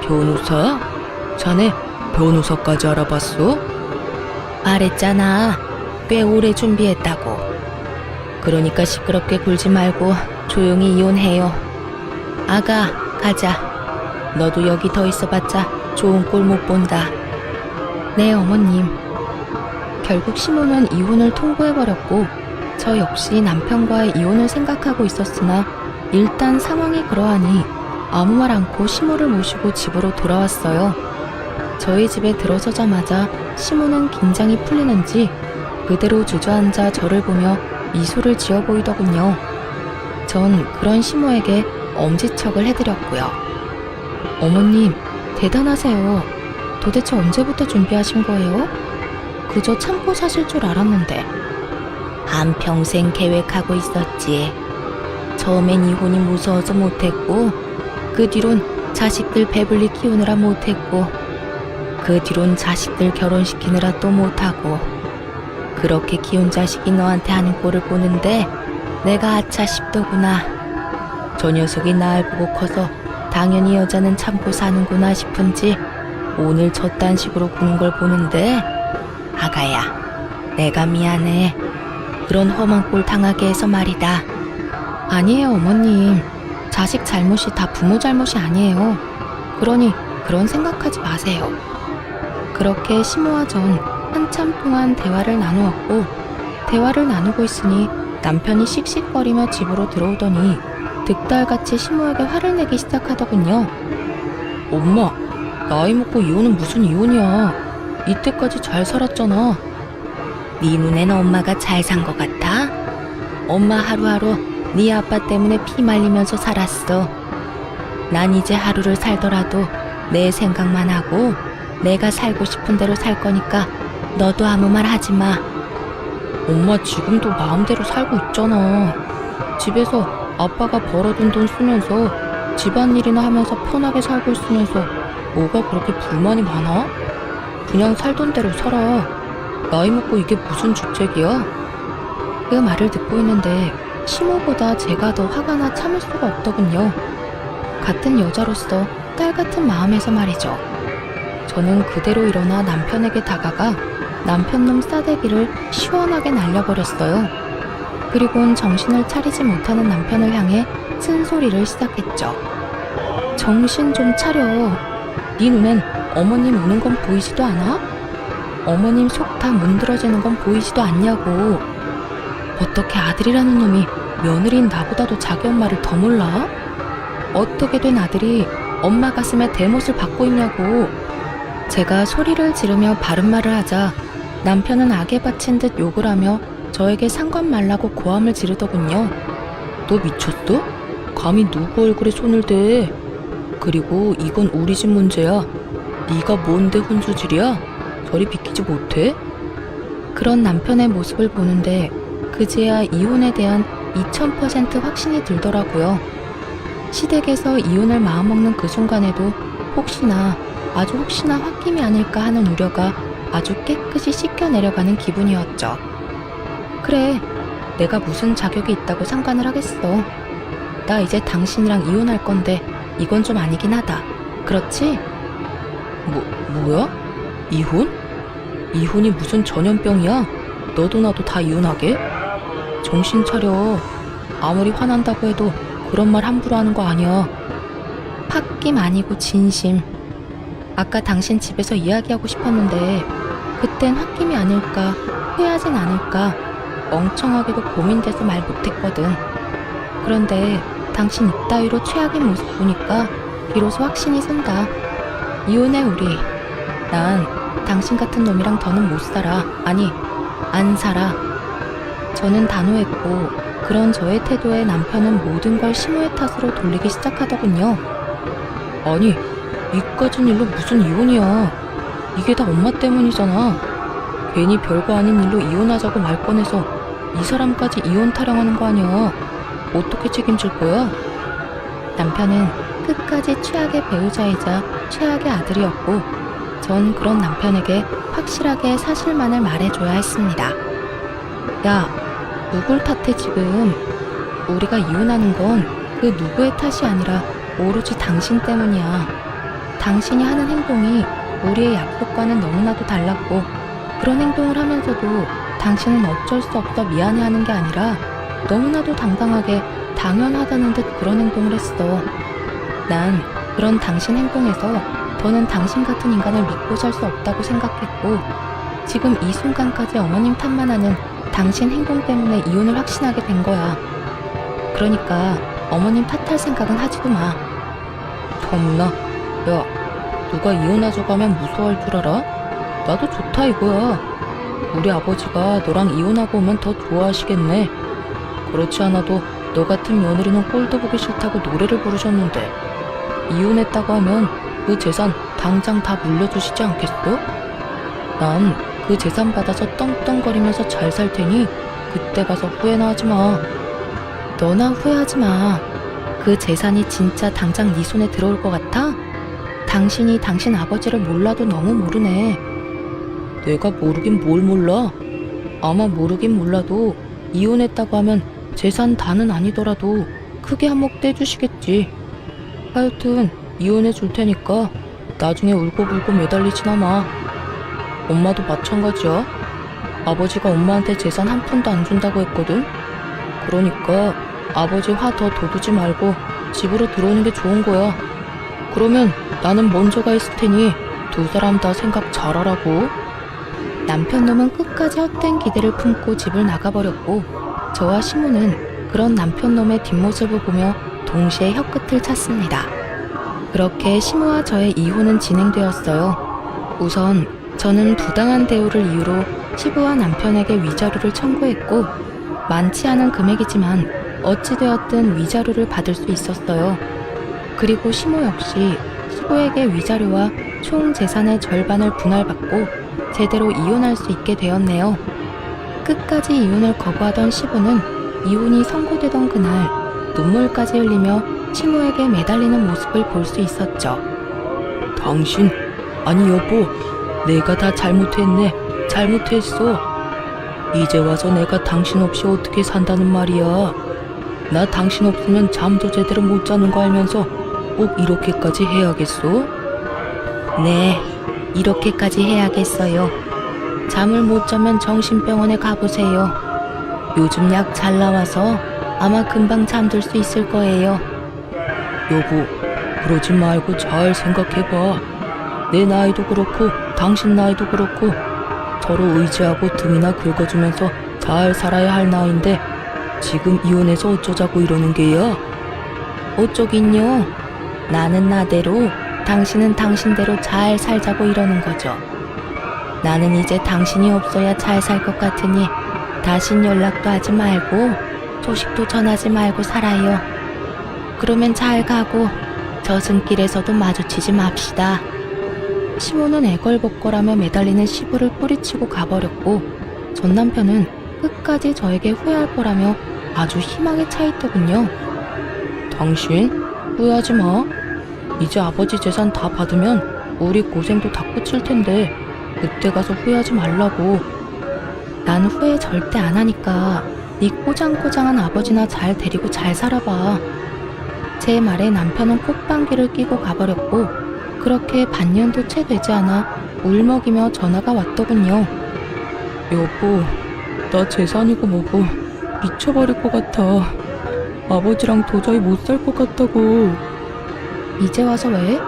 변호사? 자네 변호사까지 알아봤어? 말했잖아. 꽤 오래 준비했다고. 그러니까 시끄럽게 굴지 말고 조용히 이혼해요. 아가, 가자. 너도 여기 더 있어봤자 좋은 꼴 못 본다. 네, 어머님. 결국 시모는 이혼을 통보해버렸고 저 역시 남편과의 이혼을 생각하고 있었으나 일단 상황이 그러하니 아무 말 않고 시모를 모시고 집으로 돌아왔어요. 저희 집에 들어서자마자 시모는 긴장이 풀리는지 그대로 주저앉아 저를 보며 미소를 지어 보이더군요. 전 그런 시모에게 엄지척을 해드렸고요. 어머님, 대단하세요. 도대체 언제부터 준비하신 거예요? 그저 참고 사실 줄 알았는데. 한평생 계획하고 있었지. 처음엔 이혼이 무서워서 못했고, 그 뒤론 자식들 배불리 키우느라 못했고, 그 뒤론 자식들 결혼시키느라 또 못하고, 그렇게 키운 자식이 너한테 하는 꼴을 보는데 내가 아차 싶더구나. 저 녀석이 날 보고 커서 당연히 여자는 참고 사는구나 싶은지 오늘 저딴 식으로 구는 걸 보는데 아가야, 내가 미안해. 그런 험한 꼴 당하게 해서 말이다. 아니에요, 어머님. 자식 잘못이 다 부모 잘못이 아니에요. 그러니 그런 생각하지 마세요. 그렇게 시모와 전 한참 동안 대화를 나누었고, 대화를 나누고 있으니 남편이 씩씩거리며 집으로 들어오더니 득달같이 시모에게 화를 내기 시작하더군요. 엄마, 나이 먹고 이혼은 무슨 이혼이야. 이때까지 잘 살았잖아. 네 눈엔 엄마가 잘 산 것 같아? 엄마 하루하루 네 아빠 때문에 피 말리면서 살았어. 난 이제 하루를 살더라도 내 생각만 하고 내가 살고 싶은 대로 살 거니까 너도 아무 말 하지 마. 엄마 지금도 마음대로 살고 있잖아. 집에서 아빠가 벌어둔 돈 쓰면서 집안일이나 하면서 편하게 살고 있으면서 뭐가 그렇게 불만이 많아? 그냥 살던 대로 살아. 나이 먹고 이게 무슨 주책이야? 그 말을 듣고 있는데 시모보다 제가 더 화가 나 참을 수가 없더군요. 같은 여자로서 딸 같은 마음에서 말이죠. 저는 그대로 일어나 남편에게 다가가 남편놈 싸대기를 시원하게 날려버렸어요. 그리고는 정신을 차리지 못하는 남편을 향해 쓴소리를 시작했죠. 정신 좀 차려. 네 눈엔 어머님 우는 건 보이지도 않아? 어머님 속 다 문드러지는 건 보이지도 않냐고. 어떻게 아들이라는 놈이 며느리인 나보다도 자기 엄마를 더 몰라? 어떻게 된 아들이 엄마 가슴에 대못을 받고 있냐고. 제가 소리를 지르며 바른 말을 하자 남편은 악에 바친 듯 욕을 하며 저에게 상관 말라고 고함을 지르더군요. 너 미쳤어? 감히 누구 얼굴에 손을 대? 그리고 이건 우리 집 문제야. 네가 뭔데 혼수질이야? 저리 비키지 못해? 그런 남편의 모습을 보는데 그제야 이혼에 대한 2000% 확신이 들더라고요. 시댁에서 이혼을 마음먹는 그 순간에도 혹시나, 아주 혹시나 홧김이 아닐까 하는 우려가 아주 깨끗이 씻겨 내려가는 기분이었죠. 그래, 내가 무슨 자격이 있다고 상관을 하겠어. 나 이제 당신이랑 이혼할 건데 이건 좀 아니긴 하다. 그렇지? 뭐야? 이혼? 이혼이 무슨 전염병이야? 너도 나도 다 이혼하게? 정신 차려. 아무리 화난다고 해도 그런 말 함부로 하는 거 아니야. 홧김 아니고 진심. 아까 당신 집에서 이야기하고 싶었는데 그땐 홧김이 아닐까, 후회하진 않을까. 멍청하게도 고민돼서 말 못했거든. 그런데 당신 이따위로 최악의 모습 보니까 비로소 확신이 선다. 이혼해 우리. 난 당신 같은 놈이랑 더는 못 살아. 아니, 안 살아. 저는 단호했고 그런 저의 태도에 남편은 모든 걸 심호의 탓으로 돌리기 시작하더군요. 아니, 이까진 일로 무슨 이혼이야. 이게 다 엄마 때문이잖아. 괜히 별거 아닌 일로 이혼하자고 말 꺼내서 이 사람까지 이혼 타령하는 거 아니야. 어떻게 책임질 거야? 남편은 끝까지 최악의 배우자이자 최악의 아들이었고 전 그런 남편에게 확실하게 사실만을 말해줘야 했습니다. 야, 누굴 탓해 지금? 우리가 이혼하는 건 그 누구의 탓이 아니라 오로지 당신 때문이야. 당신이 하는 행동이 우리의 약속과는 너무나도 달랐고 그런 행동을 하면서도 당신은 어쩔 수 없어 미안해하는 게 아니라 너무나도 당당하게 당연하다는 듯 그런 행동을 했어. 난 그런 당신 행동에서 더는 당신 같은 인간을 믿고 살 수 없다고 생각했고 지금 이 순간까지 어머님 탓만 하는 당신 행동 때문에 이혼을 확신하게 된 거야. 그러니까 어머님 탓할 생각은 하지도 마. 참나. 야, 누가 이혼하자고 하면 무서워할 줄 알아? 나도 좋다 이거야. 우리 아버지가 너랑 이혼하고 오면 더 좋아하시겠네. 그렇지 않아도 너 같은 며느리는 꼴도 보기 싫다고 노래를 부르셨는데 이혼했다고 하면 그 재산 당장 다 물려주시지 않겠어? 난 그 재산 받아서 떵떵거리면서 잘 살 테니 그때 가서 후회나 하지 마. 너나 후회하지 마. 그 재산이 진짜 당장 네 손에 들어올 것 같아? 당신이 당신 아버지를 몰라도 너무 모르네. 내가 모르긴 뭘 몰라. 아마 모르긴 몰라도 이혼했다고 하면 재산 다는 아니더라도 크게 한몫 떼주시겠지. 하여튼 이혼해 줄 테니까 나중에 울고불고 매달리지나 마. 엄마도 마찬가지야. 아버지가 엄마한테 재산 한 푼도 안 준다고 했거든. 그러니까 아버지 화 더 돋우지 말고 집으로 들어오는 게 좋은 거야. 그러면 나는 먼저 가 있을 테니 두 사람 다 생각 잘하라고. 남편 놈은 끝까지 헛된 기대를 품고 집을 나가버렸고 저와 시모는 그런 남편 놈의 뒷모습을 보며 동시에 혀끝을 찼습니다. 그렇게 시모와 저의 이혼은 진행되었어요. 우선 저는 부당한 대우를 이유로 시부와 남편에게 위자료를 청구했고 많지 않은 금액이지만 어찌되었든 위자료를 받을 수 있었어요. 그리고 시모 역시 시부에게 위자료와 총 재산의 절반을 분할받고 제대로 이혼할 수 있게 되었네요. 끝까지 이혼을 거부하던 시부는 이혼이 선고되던 그날 눈물까지 흘리며 시모에게 매달리는 모습을 볼 수 있었죠. 당신, 아니 여보, 내가 다 잘못했네. 잘못했어. 이제 와서 내가 당신 없이 어떻게 산다는 말이야. 나 당신 없으면 잠도 제대로 못 자는 거 알면서 꼭 이렇게까지 해야겠어? 네, 이렇게까지 해야겠어요. 잠을 못 자면 정신병원에 가보세요. 요즘 약 잘 나와서 아마 금방 잠들 수 있을 거예요. 여보, 그러지 말고 잘 생각해봐. 내 나이도 그렇고 당신 나이도 그렇고 서로 의지하고 등이나 긁어주면서 잘 살아야 할 나이인데 지금 이혼해서 어쩌자고 이러는 게야? 어쩌긴요. 나는 나대로 당신은 당신대로 잘 살자고 이러는 거죠. 나는 이제 당신이 없어야 잘 살 것 같으니 다신 연락도 하지 말고 소식도 전하지 말고 살아요. 그러면 잘 가고 저승길에서도 마주치지 맙시다. 시모는 애걸복걸하며 매달리는 시부를 뿌리치고 가버렸고 전 남편은 끝까지 저에게 후회할 거라며 아주 희망에 차 있더군요. 당신 후회하지 마. 이제 아버지 재산 다 받으면 우리 고생도 다 끝일 텐데 그때 가서 후회하지 말라고. 난 후회 절대 안 하니까 네 꼬장꼬장한 아버지나 잘 데리고 잘 살아봐. 제 말에 남편은 콧방귀를 끼고 가버렸고 그렇게 반년도 채 되지 않아 울먹이며 전화가 왔더군요. 여보, 나 재산이고 뭐고 미쳐버릴 것 같아. 아버지랑 도저히 못 살 것 같다고. 이제 와서 왜?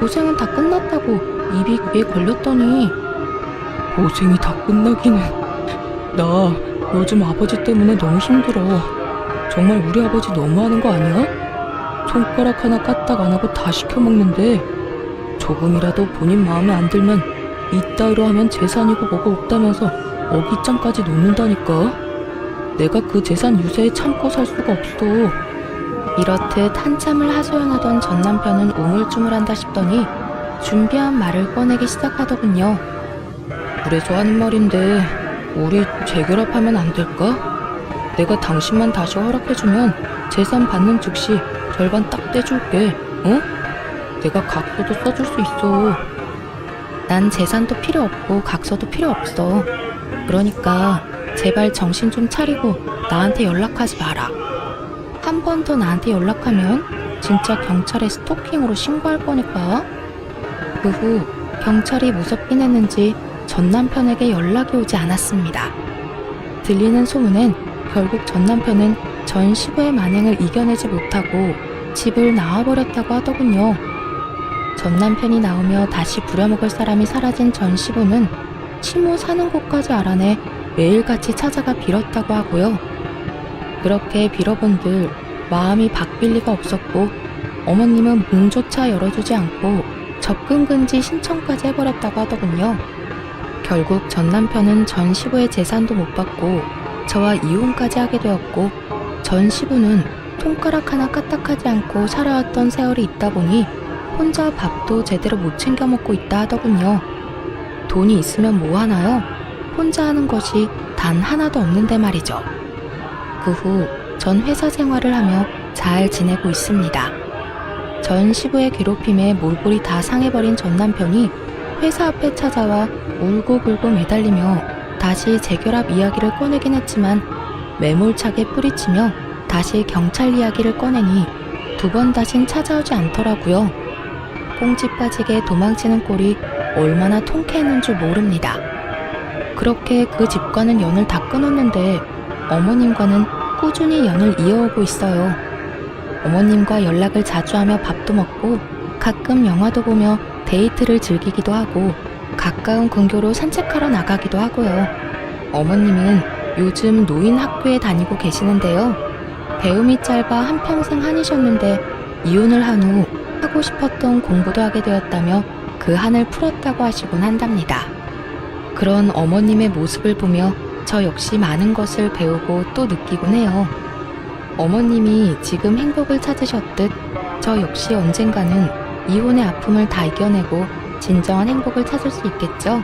고생은 다 끝났다고 입이 귀에 걸렸더니. 고생이 다 끝나기는. 나 요즘 아버지 때문에 너무 힘들어. 정말 우리 아버지 너무하는 거 아니야? 손가락 하나 까딱 안 하고 다 시켜먹는데 조금이라도 본인 마음에 안 들면 이따위로 하면 재산이고 뭐고 없다면서 어깃장까지 놓는다니까. 내가 그 재산 유세에 참고 살 수가 없어. 이렇듯 한참을 하소연하던 전 남편은 우물쭈물한다 싶더니 준비한 말을 꺼내기 시작하더군요. 그래서 하는 말인데 우리 재결합하면 안 될까? 내가 당신만 다시 허락해주면 재산 받는 즉시 절반 딱 떼줄게. 어? 내가 각서도 써줄 수 있어. 난 재산도 필요 없고 각서도 필요 없어. 그러니까 제발 정신 좀 차리고 나한테 연락하지 마라. 한 번 더 나한테 연락하면 진짜 경찰에 스토킹으로 신고할 거니까. 그 후 경찰이 무섭긴 했는지 전 남편에게 연락이 오지 않았습니다. 들리는 소문엔 결국 전 남편은 전 시부의 만행을 이겨내지 못하고 집을 나와버렸다고 하더군요. 전 남편이 나오며 다시 부려먹을 사람이 사라진 전 시부는 시모 사는 곳까지 알아내 매일같이 찾아가 빌었다고 하고요. 그렇게 빌어본들 마음이 바뀔 리가 없었고 어머님은 문조차 열어주지 않고 접근 금지 신청까지 해버렸다고 하더군요. 결국 전 남편은 전 시부의 재산도 못 받고 저와 이혼까지 하게 되었고 전 시부는 손가락 하나 까딱하지 않고 살아왔던 세월이 있다 보니 혼자 밥도 제대로 못 챙겨 먹고 있다 하더군요. 돈이 있으면 뭐 하나요? 혼자 하는 것이 단 하나도 없는데 말이죠. 그 후 전 회사 생활을 하며 잘 지내고 있습니다. 전 시부의 괴롭힘에 몰골이 다 상해버린 전 남편이 회사 앞에 찾아와 울고불고 매달리며 다시 재결합 이야기를 꺼내긴 했지만 매몰차게 뿌리치며 다시 경찰 이야기를 꺼내니 두 번 다신 찾아오지 않더라고요. 꽁지 빠지게 도망치는 꼴이 얼마나 통쾌했는 줄 모릅니다. 그렇게 그 집과는 연을 다 끊었는데 어머님과는 꾸준히 연을 이어오고 있어요. 어머님과 연락을 자주 하며 밥도 먹고 가끔 영화도 보며 데이트를 즐기기도 하고 가까운 근교로 산책하러 나가기도 하고요. 어머님은 요즘 노인 학교에 다니고 계시는데요. 배움이 짧아 한평생 한이셨는데 이혼을 한 후 하고 싶었던 공부도 하게 되었다며 그 한을 풀었다고 하시곤 한답니다. 그런 어머님의 모습을 보며 저 역시 많은 것을 배우고 또 느끼곤 해요. 어머님이 지금 행복을 찾으셨듯 저 역시 언젠가는 이혼의 아픔을 다 이겨내고 진정한 행복을 찾을 수 있겠죠?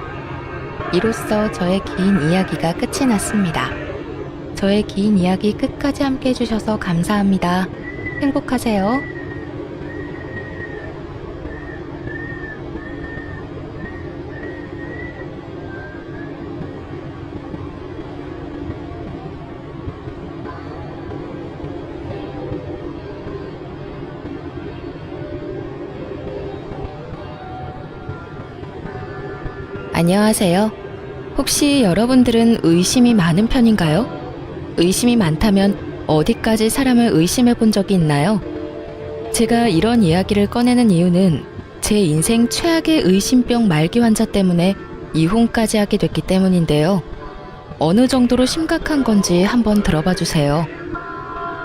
이로써 저의 긴 이야기가 끝이 났습니다. 저의 긴 이야기 끝까지 함께 해주셔서 감사합니다. 행복하세요. 안녕하세요. 혹시 여러분들은 의심이 많은 편인가요? 의심이 많다면 어디까지 사람을 의심해 본 적이 있나요? 제가 이런 이야기를 꺼내는 이유는 제 인생 최악의 의심병 말기 환자 때문에 이혼까지 하게 됐기 때문인데요. 어느 정도로 심각한 건지 한번 들어봐 주세요.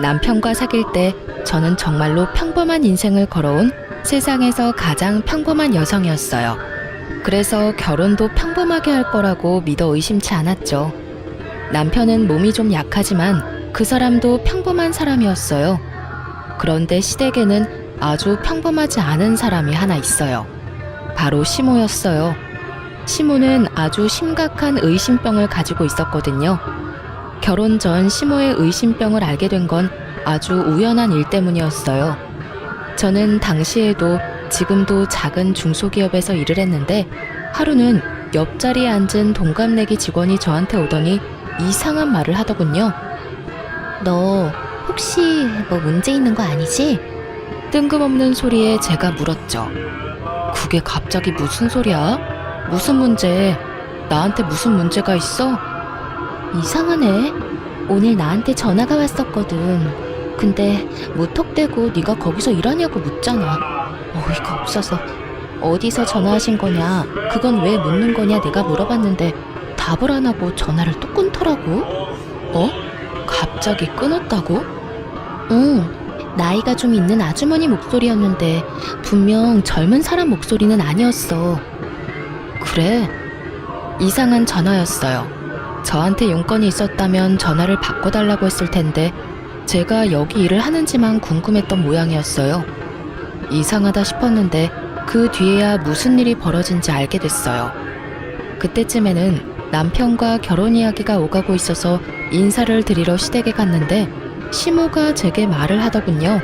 남편과 사귈 때 저는 정말로 평범한 인생을 걸어온 세상에서 가장 평범한 여성이었어요. 그래서 결혼도 평범하게 할 거라고 믿어 의심치 않았죠. 남편은 몸이 좀 약하지만 그 사람도 평범한 사람이었어요. 그런데 시댁에는 아주 평범하지 않은 사람이 하나 있어요. 바로 시모였어요. 시모는 아주 심각한 의심병을 가지고 있었거든요. 결혼 전 시모의 의심병을 알게 된 건 아주 우연한 일 때문이었어요. 저는 당시에도 지금도 작은 중소기업에서 일을 했는데 하루는 옆자리에 앉은 동갑내기 직원이 저한테 오더니 이상한 말을 하더군요. 너 혹시 뭐 문제 있는 거 아니지? 뜬금없는 소리에 제가 물었죠. 그게 갑자기 무슨 소리야? 무슨 문제? 나한테 무슨 문제가 있어? 이상하네. 오늘 나한테 전화가 왔었거든. 근데 무턱대고 네가 거기서 일하냐고 묻잖아. 어이가 없어서 어디서 전화하신 거냐, 그건 왜 묻는 거냐 내가 물어봤는데 답을 안 하고 전화를 또 끊더라고. 어? 갑자기 끊었다고? 응, 나이가 좀 있는 아주머니 목소리였는데 분명 젊은 사람 목소리는 아니었어. 그래? 이상한 전화였어요. 저한테 용건이 있었다면 전화를 바꿔달라고 했을 텐데 제가 여기 일을 하는지만 궁금했던 모양이었어요. 이상하다 싶었는데 그 뒤에야 무슨 일이 벌어진지 알게 됐어요. 그때쯤에는 남편과 결혼 이야기가 오가고 있어서 인사를 드리러 시댁에 갔는데 시모가 제게 말을 하더군요.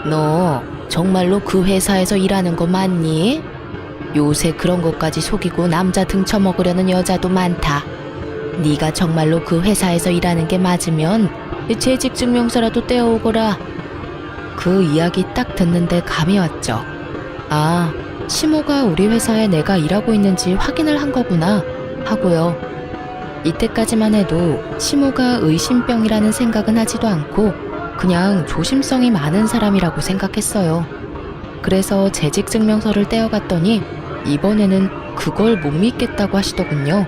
너 정말로 그 회사에서 일하는 거 맞니? 요새 그런 것까지 속이고 남자 등쳐먹으려는 여자도 많다. 네가 정말로 그 회사에서 일하는 게 맞으면 재직증명서라도 떼어오거라. 그 이야기 딱 듣는데 감이 왔죠. 아, 시모가 우리 회사에 내가 일하고 있는지 확인을 한 거구나 하고요. 이때까지만 해도 시모가 의심병이라는 생각은 하지도 않고 그냥 조심성이 많은 사람이라고 생각했어요. 그래서 재직증명서를 떼어갔더니 이번에는 그걸 못 믿겠다고 하시더군요.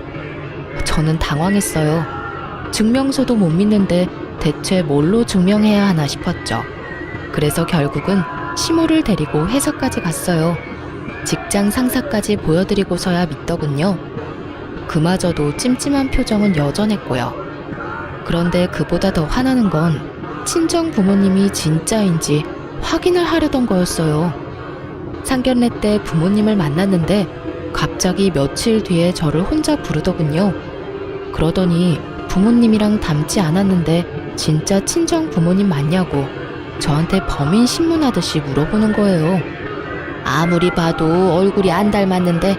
저는 당황했어요. 증명서도 못 믿는데 대체 뭘로 증명해야 하나 싶었죠. 그래서 결국은 시모를 데리고 회사까지 갔어요. 직장 상사까지 보여드리고서야 믿더군요. 그마저도 찜찜한 표정은 여전했고요. 그런데 그보다 더 화나는 건 친정 부모님이 진짜인지 확인을 하려던 거였어요. 상견례 때 부모님을 만났는데 갑자기 며칠 뒤에 저를 혼자 부르더군요. 그러더니 부모님이랑 닮지 않았는데 진짜 친정 부모님 맞냐고 저한테 범인 신문하듯이 물어보는 거예요. 아무리 봐도 얼굴이 안 닮았는데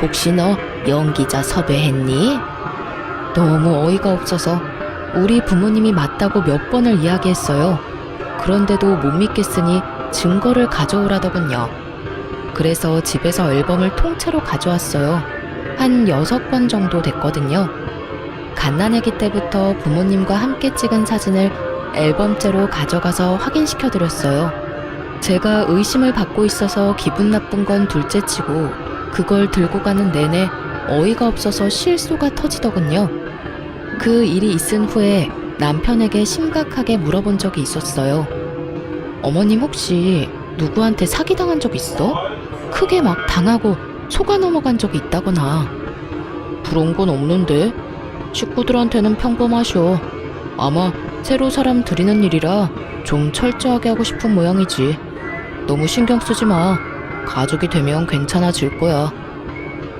혹시 너 연기자 섭외했니? 너무 어이가 없어서 우리 부모님이 맞다고 몇 번을 이야기했어요. 그런데도 못 믿겠으니 증거를 가져오라더군요. 그래서 집에서 앨범을 통째로 가져왔어요. 한 6번 정도 됐거든요. 갓난아기 때부터 부모님과 함께 찍은 사진을 앨범째로 가져가서 확인시켜드렸어요. 제가 의심을 받고 있어서 기분 나쁜 건 둘째치고 그걸 들고 가는 내내 어이가 없어서 실소가 터지더군요. 그 일이 있은 후에 남편에게 심각하게 물어본 적이 있었어요. 어머님 혹시 누구한테 사기당한 적 있어? 크게 막 당하고 속아 넘어간 적이 있다거나. 그런 건 없는데 식구들한테는 평범하셔. 아마 새로 사람 들이는 일이라 좀 철저하게 하고 싶은 모양이지. 너무 신경 쓰지 마. 가족이 되면 괜찮아질 거야.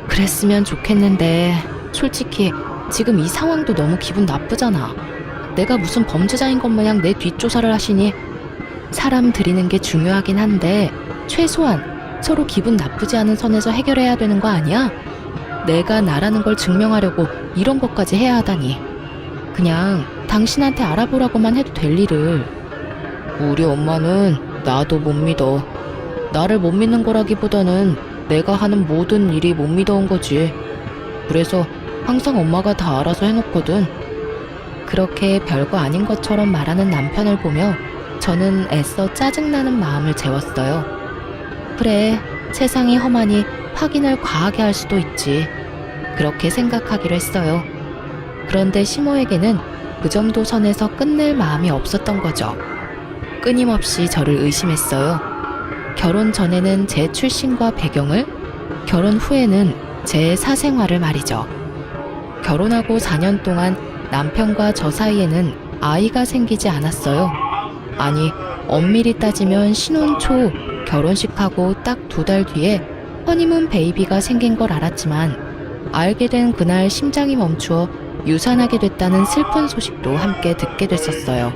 그랬으면 좋겠는데 솔직히 지금 이 상황도 너무 기분 나쁘잖아. 내가 무슨 범죄자인 것 마냥 내 뒷조사를 하시니. 사람 들이는 게 중요하긴 한데 최소한 서로 기분 나쁘지 않은 선에서 해결해야 되는 거 아니야? 내가 나라는 걸 증명하려고 이런 것까지 해야 하다니. 그냥 당신한테 알아보라고만 해도 될 일을. 우리 엄마는 나도 못 믿어. 나를 못 믿는 거라기보다는 내가 하는 모든 일이 못 믿어온 거지. 그래서 항상 엄마가 다 알아서 해놓거든. 그렇게 별거 아닌 것처럼 말하는 남편을 보며 저는 애써 짜증나는 마음을 재웠어요. 그래, 세상이 험하니 확인을 과하게 할 수도 있지. 그렇게 생각하기로 했어요. 그런데 시모에게는 그 정도 선에서 끝낼 마음이 없었던 거죠. 끊임없이 저를 의심했어요. 결혼 전에는 제 출신과 배경을, 결혼 후에는 제 사생활을 말이죠. 결혼하고 4년 동안 남편과 저 사이에는 아이가 생기지 않았어요. 아니, 엄밀히 따지면 신혼 초 결혼식하고 딱 2달 뒤에 허니문 베이비가 생긴 걸 알았지만 알게 된 그날 심장이 멈추어 유산하게 됐다는 슬픈 소식도 함께 듣게 됐었어요.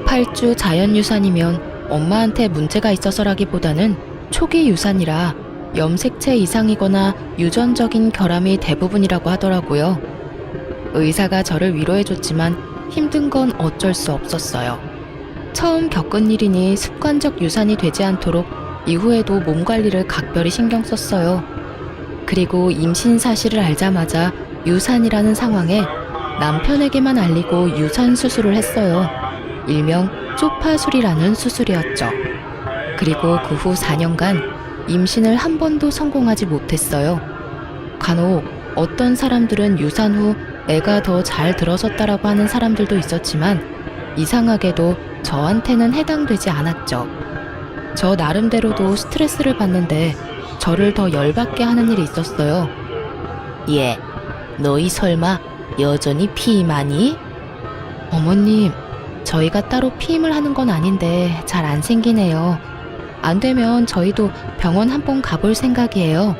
8주 자연유산이면 엄마한테 문제가 있어서라기보다는 초기 유산이라 염색체 이상이거나 유전적인 결함이 대부분이라고 하더라고요. 의사가 저를 위로해줬지만 힘든 건 어쩔 수 없었어요. 처음 겪은 일이니 습관적 유산이 되지 않도록 이후에도 몸 관리를 각별히 신경 썼어요. 그리고 임신 사실을 알자마자 유산이라는 상황에 남편에게만 알리고 유산 수술을 했어요. 일명 쪽파술이라는 수술이었죠. 그리고 그 후 4년간 임신을 한 번도 성공하지 못했어요. 간혹 어떤 사람들은 유산 후 애가 더 잘 들어섰다라고 하는 사람들도 있었지만 이상하게도 저한테는 해당되지 않았죠. 저 나름대로도 스트레스를 받는데 저를 더 열받게 하는 일이 있었어요. 얘, 너희 설마 여전히 피임하니? 어머님, 저희가 따로 피임을 하는 건 아닌데 잘 안 생기네요. 안 되면 저희도 병원 한번 가볼 생각이에요.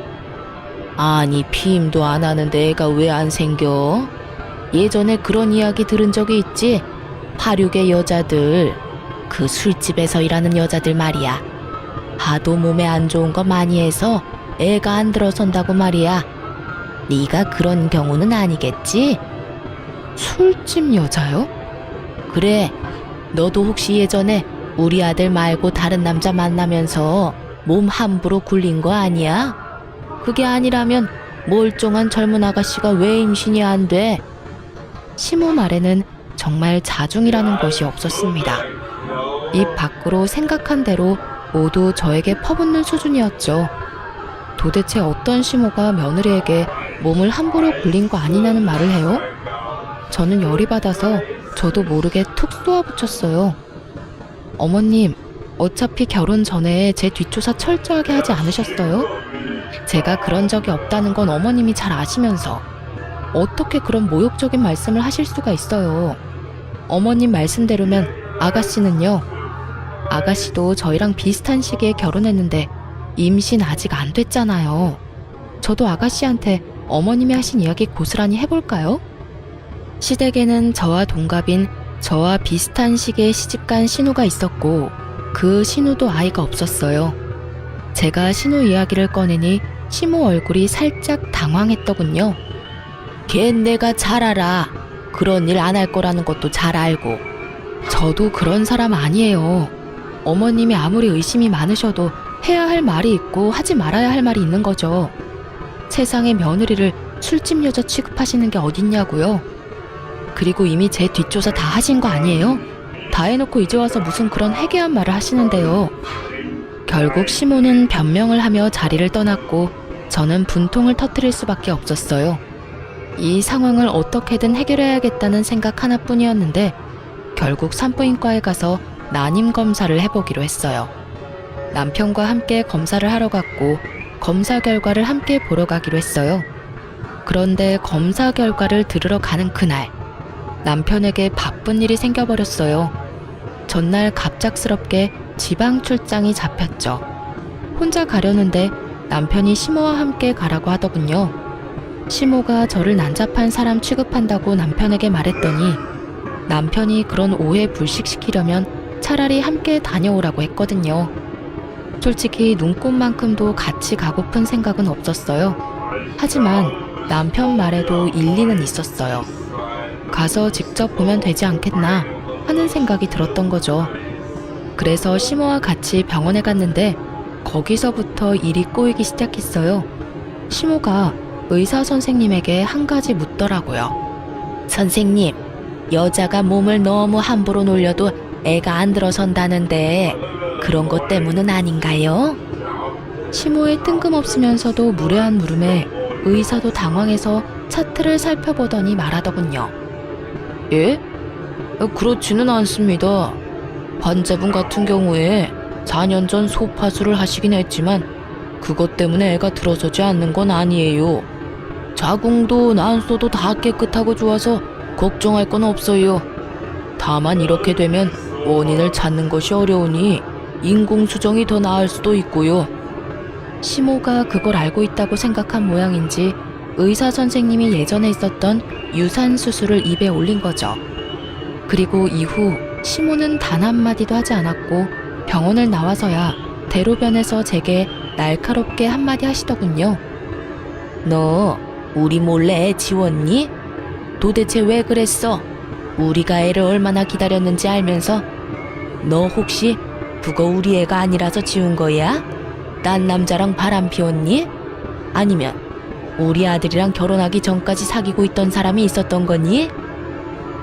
아니, 피임도 안 하는데 애가 왜 안 생겨? 예전에 그런 이야기 들은 적이 있지? 86의 여자들, 그 술집에서 일하는 여자들 말이야. 하도 몸에 안 좋은 거 많이 해서 애가 안 들어선다고 말이야. 네가 그런 경우는 아니겠지? 술집 여자요? 그래, 너도 혹시 예전에 우리 아들 말고 다른 남자 만나면서 몸 함부로 굴린 거 아니야? 그게 아니라면 멀쩡한 젊은 아가씨가 왜 임신이 안 돼? 시모 말에는 정말 자중이라는 것이 없었습니다. 입 밖으로 생각한 대로 모두 저에게 퍼붓는 수준이었죠. 도대체 어떤 시모가 며느리에게 몸을 함부로 굴린 거 아니냐는 말을 해요? 저는 열이 받아서 저도 모르게 툭 쏘아붙였어요. 어머님, 어차피 결혼 전에 제 뒷조사 철저하게 하지 않으셨어요? 제가 그런 적이 없다는 건 어머님이 잘 아시면서 어떻게 그런 모욕적인 말씀을 하실 수가 있어요. 어머님 말씀대로면 아가씨는요. 아가씨도 저희랑 비슷한 시기에 결혼했는데 임신 아직 안 됐잖아요. 저도 아가씨한테 어머님이 하신 이야기 고스란히 해볼까요? 시댁에는 저와 동갑인 저와 비슷한 시기에 시집간 신우가 있었고 그 신우도 아이가 없었어요. 제가 신우 이야기를 꺼내니 시모 얼굴이 살짝 당황했더군요. 걘 내가 잘 알아. 그런 일 안 할 거라는 것도 잘 알고. 저도 그런 사람 아니에요. 어머님이 아무리 의심이 많으셔도 해야 할 말이 있고 하지 말아야 할 말이 있는 거죠. 세상에 며느리를 술집 여자 취급하시는 게 어딨냐고요. 그리고 이미 제 뒷조사 다 하신 거 아니에요? 다 해놓고 이제 와서 무슨 그런 해괴한 말을 하시는데요. 결국 시모는 변명을 하며 자리를 떠났고 저는 분통을 터뜨릴 수밖에 없었어요. 이 상황을 어떻게든 해결해야겠다는 생각 하나뿐이었는데 결국 산부인과에 가서 난임 검사를 해보기로 했어요. 남편과 함께 검사를 하러 갔고 검사 결과를 함께 보러 가기로 했어요. 그런데 검사 결과를 들으러 가는 그날 남편에게 바쁜 일이 생겨버렸어요. 전날 갑작스럽게 지방 출장이 잡혔죠. 혼자 가려는데 남편이 시모와 함께 가라고 하더군요. 시모가 저를 난잡한 사람 취급한다고 남편에게 말했더니 남편이 그런 오해 불식시키려면 차라리 함께 다녀오라고 했거든요. 솔직히 눈꽃만큼도 같이 가고픈 생각은 없었어요. 하지만 남편 말에도 일리는 있었어요. 가서 직접 보면 되지 않겠나 하는 생각이 들었던 거죠. 그래서 시모와 같이 병원에 갔는데 거기서부터 일이 꼬이기 시작했어요. 시모가 의사 선생님에게 한 가지 묻더라고요. 선생님, 여자가 몸을 너무 함부로 놀려도 애가 안 들어선다는데 그런 것 때문은 아닌가요? 시모의 뜬금없으면서도 무례한 물음에 의사도 당황해서 차트를 살펴보더니 말하더군요. 예? 그렇지는 않습니다. 환자분 같은 경우에 4년 전 소파술을 하시긴 했지만 그것 때문에 애가 들어서지 않는 건 아니에요. 자궁도 난소도 다 깨끗하고 좋아서 걱정할 건 없어요. 다만 이렇게 되면 원인을 찾는 것이 어려우니 인공수정이 더 나을 수도 있고요. 시모가 그걸 알고 있다고 생각한 모양인지 의사 선생님이 예전에 있었던 유산 수술을 입에 올린 거죠. 그리고 이후 시모는 단 한마디도 하지 않았고 병원을 나와서야 대로변에서 제게 날카롭게 한마디 하시더군요. 너 우리 몰래 애 지웠니? 도대체 왜 그랬어? 우리가 애를 얼마나 기다렸는지 알면서 너 혹시 그거 우리 애가 아니라서 지운 거야? 딴 남자랑 바람 피웠니? 아니면 우리 아들이랑 결혼하기 전까지 사귀고 있던 사람이 있었던 거니?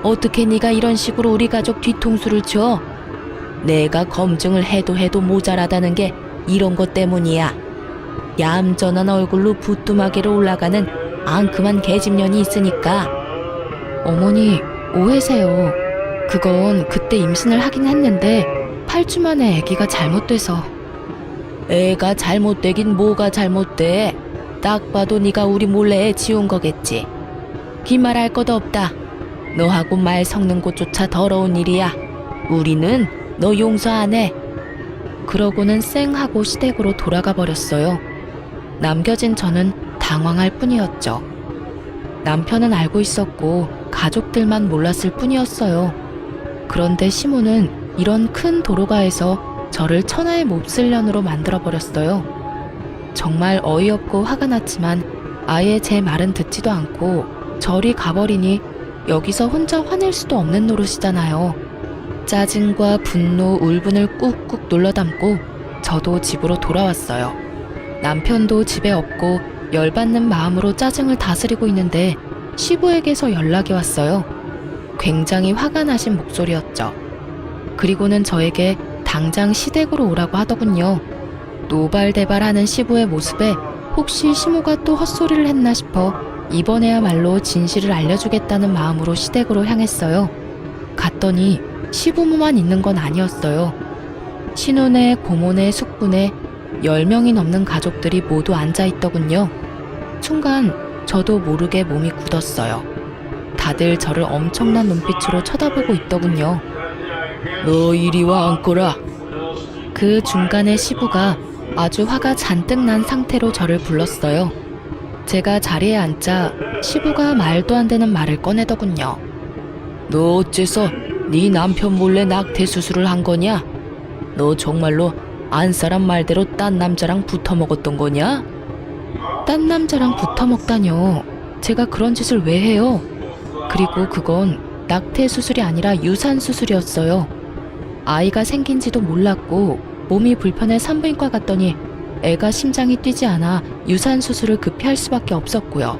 어떻게 네가 이런 식으로 우리 가족 뒤통수를 쳐? 내가 검증을 해도 모자라다는 게 이런 것 때문이야. 얌전한 얼굴로 부뚜마개로 올라가는 앙큼한 계집년이 있으니까 어머니, 오해세요. 그건 그때 임신을 하긴 했는데 8주 만에 아기가 잘못돼서. 애가 잘못되긴 뭐가 잘못돼. 딱 봐도 네가 우리 몰래 애 지운 거겠지. 기말할 것도 없다. 너하고 말 섞는 곳조차 더러운 일이야. 우리는 너 용서 안 해. 그러고는 쌩하고 시댁으로 돌아가 버렸어요. 남겨진 저는 당황할 뿐이었죠. 남편은 알고 있었고 가족들만 몰랐을 뿐이었어요. 그런데 시모는 이런 큰 도로가에서 저를 천하의 몹쓸년으로 만들어버렸어요. 정말 어이없고 화가 났지만 아예 제 말은 듣지도 않고 저리 가버리니 여기서 혼자 화낼 수도 없는 노릇이잖아요. 짜증과 분노, 울분을 꾹꾹 눌러담고 저도 집으로 돌아왔어요. 남편도 집에 없고 열받는 마음으로 짜증을 다스리고 있는데 시부에게서 연락이 왔어요. 굉장히 화가 나신 목소리였죠. 그리고는 저에게 당장 시댁으로 오라고 하더군요. 노발대발하는 시부의 모습에 혹시 시모가 또 헛소리를 했나 싶어 이번에야말로 진실을 알려주겠다는 마음으로 시댁으로 향했어요. 갔더니 시부모만 있는 건 아니었어요. 신혼에, 고모네, 숙부네 10명이 넘는 가족들이 모두 앉아있더군요. 순간 저도 모르게 몸이 굳었어요. 다들 저를 엄청난 눈빛으로 쳐다보고 있더군요. 너 이리 와 앉거라. 그 중간에 시부가 아주 화가 잔뜩 난 상태로 저를 불렀어요. 제가 자리에 앉자 시부가 말도 안 되는 말을 꺼내더군요. 너 어째서 네 남편 몰래 낙태 수술을 한 거냐? 너 정말로 안 사람 말대로 딴 남자랑 붙어 먹었던 거냐? 딴 남자랑 붙어 먹다뇨. 제가 그런 짓을 왜 해요? 그리고 그건 낙태 수술이 아니라 유산 수술이었어요. 아이가 생긴지도 몰랐고 몸이 불편해 산부인과 갔더니 애가 심장이 뛰지 않아 유산 수술을 급히 할 수밖에 없었고요.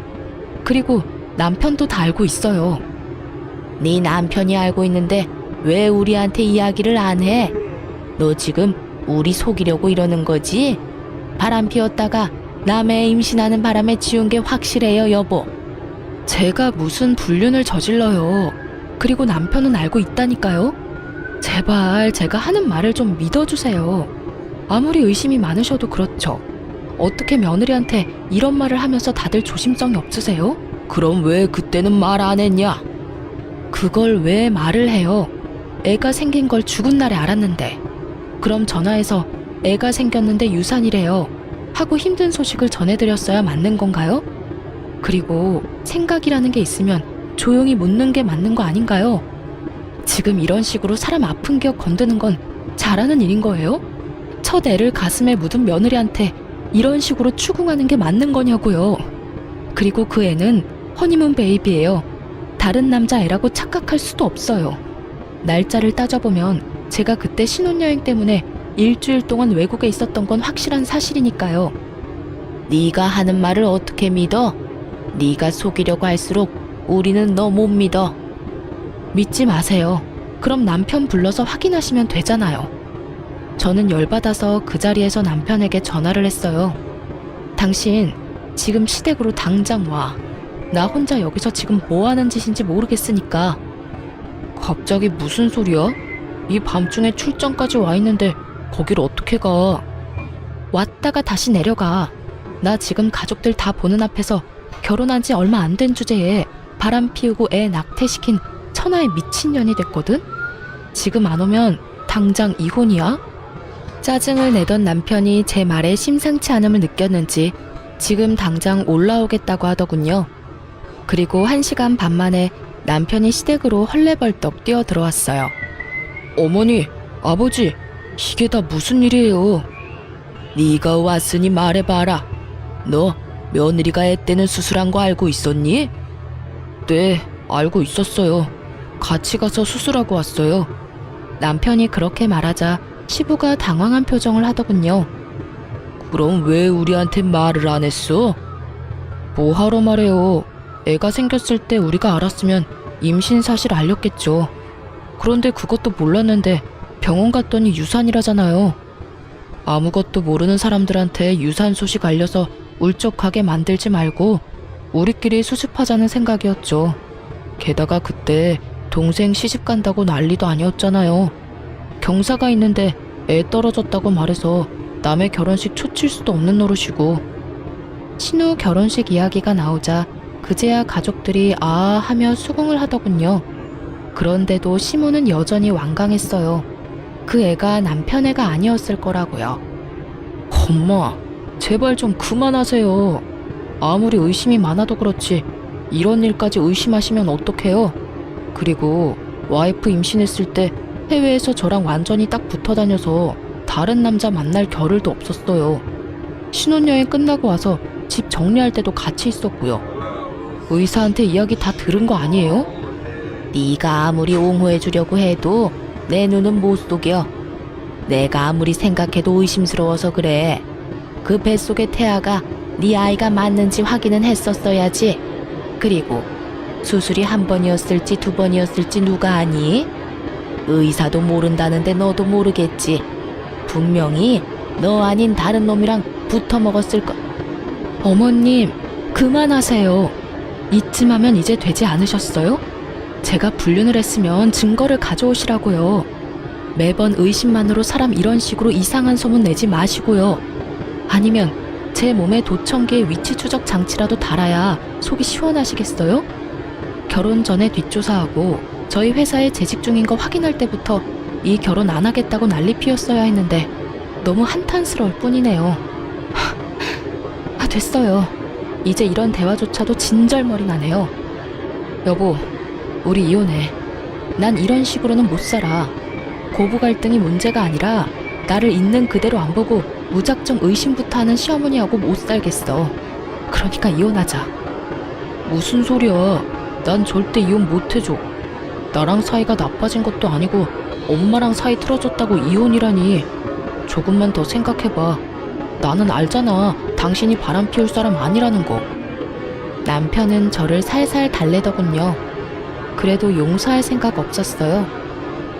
그리고 남편도 다 알고 있어요. 네 남편이 알고 있는데 왜 우리한테 이야기를 안 해? 너 지금 우리 속이려고 이러는 거지? 바람 피웠다가 남의 임신하는 바람에 지운 게 확실해요, 여보. 제가 무슨 불륜을 저질러요. 그리고 남편은 알고 있다니까요. 제발 제가 하는 말을 좀 믿어주세요. 아무리 의심이 많으셔도 그렇죠. 어떻게 며느리한테 이런 말을 하면서 다들 조심성이 없으세요? 그럼 왜 그때는 말 안 했냐? 그걸 왜 말을 해요? 애가 생긴 걸 죽은 날에 알았는데. 그럼 전화해서 애가 생겼는데 유산이래요 하고 힘든 소식을 전해드렸어야 맞는 건가요? 그리고 생각이라는 게 있으면 조용히 묻는 게 맞는 거 아닌가요? 지금 이런 식으로 사람 아픈 기억 건드는 건 잘하는 일인 거예요? 첫 애를 가슴에 묻은 며느리한테 이런 식으로 추궁하는 게 맞는 거냐고요. 그리고 그 애는 허니문 베이비예요. 다른 남자 애라고 착각할 수도 없어요. 날짜를 따져보면 제가 그때 신혼여행 때문에 일주일 동안 외국에 있었던 건 확실한 사실이니까요. 네가 하는 말을 어떻게 믿어? 네가 속이려고 할수록 우리는 너 못 믿어. 믿지 마세요. 그럼 남편 불러서 확인하시면 되잖아요. 저는 열받아서 그 자리에서 남편에게 전화를 했어요. 당신 지금 시댁으로 당장 와. 나 혼자 여기서 지금 뭐 하는 짓인지 모르겠으니까. 갑자기 무슨 소리야? 이 밤중에 출장까지 와 있는데 거길 어떻게 가? 왔다가 다시 내려가. 나 지금 가족들 다 보는 앞에서 결혼한 지 얼마 안 된 주제에 바람 피우고 애 낙태시킨 천하의 미친년이 됐거든? 지금 안 오면 당장 이혼이야? 짜증을 내던 남편이 제 말에 심상치 않음을 느꼈는지 지금 당장 올라오겠다고 하더군요. 그리고 1시간 반 만에 남편이 시댁으로 헐레벌떡 뛰어들어왔어요. 어머니, 아버지, 이게 다 무슨 일이에요? 네가 왔으니 말해봐라. 너 며느리가 애 때는 수술한 거 알고 있었니? 네, 알고 있었어요. 같이 가서 수술하고 왔어요. 남편이 그렇게 말하자 시부가 당황한 표정을 하더군요. 그럼 왜 우리한테 말을 안 했어? 뭐하러 말해요. 애가 생겼을 때 우리가 알았으면 임신 사실 알렸겠죠. 그런데 그것도 몰랐는데 병원 갔더니 유산이라잖아요. 아무것도 모르는 사람들한테 유산 소식 알려서 울적하게 만들지 말고 우리끼리 수습하자는 생각이었죠. 게다가 그때 동생 시집 간다고 난리도 아니었잖아요. 경사가 있는데 애 떨어졌다고 말해서 남의 결혼식 초칠 수도 없는 노릇이고. 신우 결혼식 이야기가 나오자 그제야 가족들이 아 하며 수긍을 하더군요. 그런데도 시모는 여전히 완강했어요. 그 애가 남편 애가 아니었을 거라고요. 엄마, 제발 좀 그만하세요. 아무리 의심이 많아도 그렇지 이런 일까지 의심하시면 어떡해요? 그리고 와이프 임신했을 때 해외에서 저랑 완전히 딱 붙어 다녀서 다른 남자 만날 겨를도 없었어요. 신혼여행 끝나고 와서 집 정리할 때도 같이 있었고요. 의사한테 이야기 다 들은 거 아니에요? 네가 아무리 옹호해 주려고 해도 내 눈은 못 속여. 내가 아무리 생각해도 의심스러워서 그래. 그 뱃속의 태아가 네 아이가 맞는지 확인은 했었어야지. 그리고 수술이 한 번이었을지 두 번이었을지 누가 아니? 의사도 모른다는데 너도 모르겠지. 분명히 너 아닌 다른 놈이랑 붙어 먹었을 거. 어머님, 그만하세요. 이쯤하면 이제 되지 않으셨어요? 제가 불륜을 했으면 증거를 가져오시라고요. 매번 의심만으로 사람 이런 식으로 이상한 소문 내지 마시고요. 아니면 제 몸에 도청기의 위치 추적 장치라도 달아야 속이 시원하시겠어요? 결혼 전에 뒷조사하고 저희 회사에 재직 중인 거 확인할 때부터 이 결혼 안 하겠다고 난리 피웠어야 했는데 너무 한탄스러울 뿐이네요. 됐어요. 이제 이런 대화조차도 진절머리 나네요. 여보, 우리 이혼해. 난 이런 식으로는 못 살아. 고부 갈등이 문제가 아니라 나를 있는 그대로 안 보고 무작정 의심부터 하는 시어머니하고 못 살겠어. 그러니까 이혼하자. 무슨 소리야. 난 절대 이혼 못 해줘. 나랑 사이가 나빠진 것도 아니고 엄마랑 사이 틀어졌다고 이혼이라니. 조금만 더 생각해봐. 나는 알잖아. 당신이 바람 피울 사람 아니라는 거. 남편은 저를 살살 달래더군요. 그래도 용서할 생각 없었어요.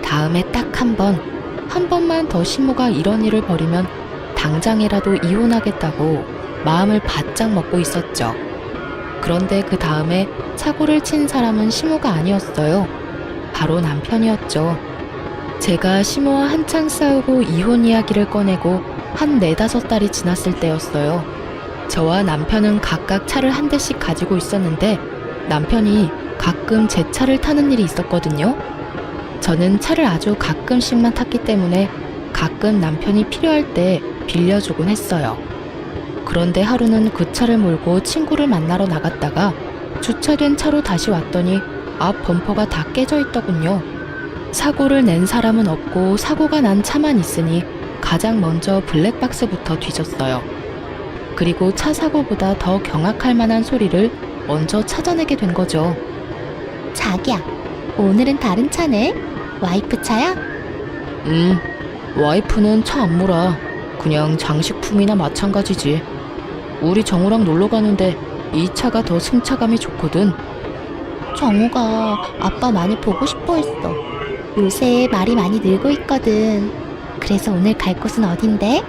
다음에 딱 한 번만 더 시모가 이런 일을 벌이면 당장이라도 이혼하겠다고 마음을 바짝 먹고 있었죠. 그런데 그 다음에 사고를 친 사람은 시모가 아니었어요. 바로 남편이었죠. 제가 시모와 한창 싸우고 이혼 이야기를 꺼내고 한 4-5달이 지났을 때였어요. 저와 남편은 각각 차를 한 대씩 가지고 있었는데 남편이 가끔 제 차를 타는 일이 있었거든요. 저는 차를 아주 가끔씩만 탔기 때문에 가끔 남편이 필요할 때 빌려주곤 했어요. 그런데 하루는 그 차를 몰고 친구를 만나러 나갔다가 주차된 차로 다시 왔더니 앞 범퍼가 다 깨져 있더군요. 사고를 낸 사람은 없고 사고가 난 차만 있으니 가장 먼저 블랙박스부터 뒤졌어요. 그리고 차 사고보다 더 경악할 만한 소리를 먼저 찾아내게 된 거죠. 자기야, 오늘은 다른 차네? 와이프 차야? 와이프는 차 안 몰아. 그냥 장식품이나 마찬가지지. 우리 정우랑 놀러 가는데 이 차가 더 승차감이 좋거든. 정우가 아빠 많이 보고 싶어 했어. 요새 말이 많이 늘고 있거든. 그래서 오늘 갈 곳은 어딘데?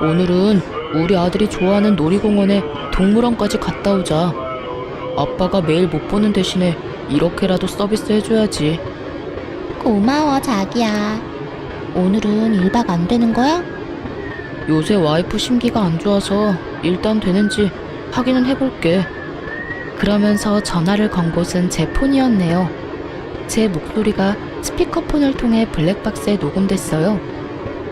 오늘은 우리 아들이 좋아하는 놀이공원에 동물원까지 갔다 오자. 아빠가 매일 못 보는 대신에 이렇게라도 서비스 해줘야지. 고마워, 자기야. 오늘은 1박 안 되는 거야? 요새 와이프 심기가 안 좋아서 일단 되는지 확인은 해볼게. 그러면서 전화를 건 곳은 제 폰이었네요. 제 목소리가 스피커폰을 통해 블랙박스에 녹음됐어요.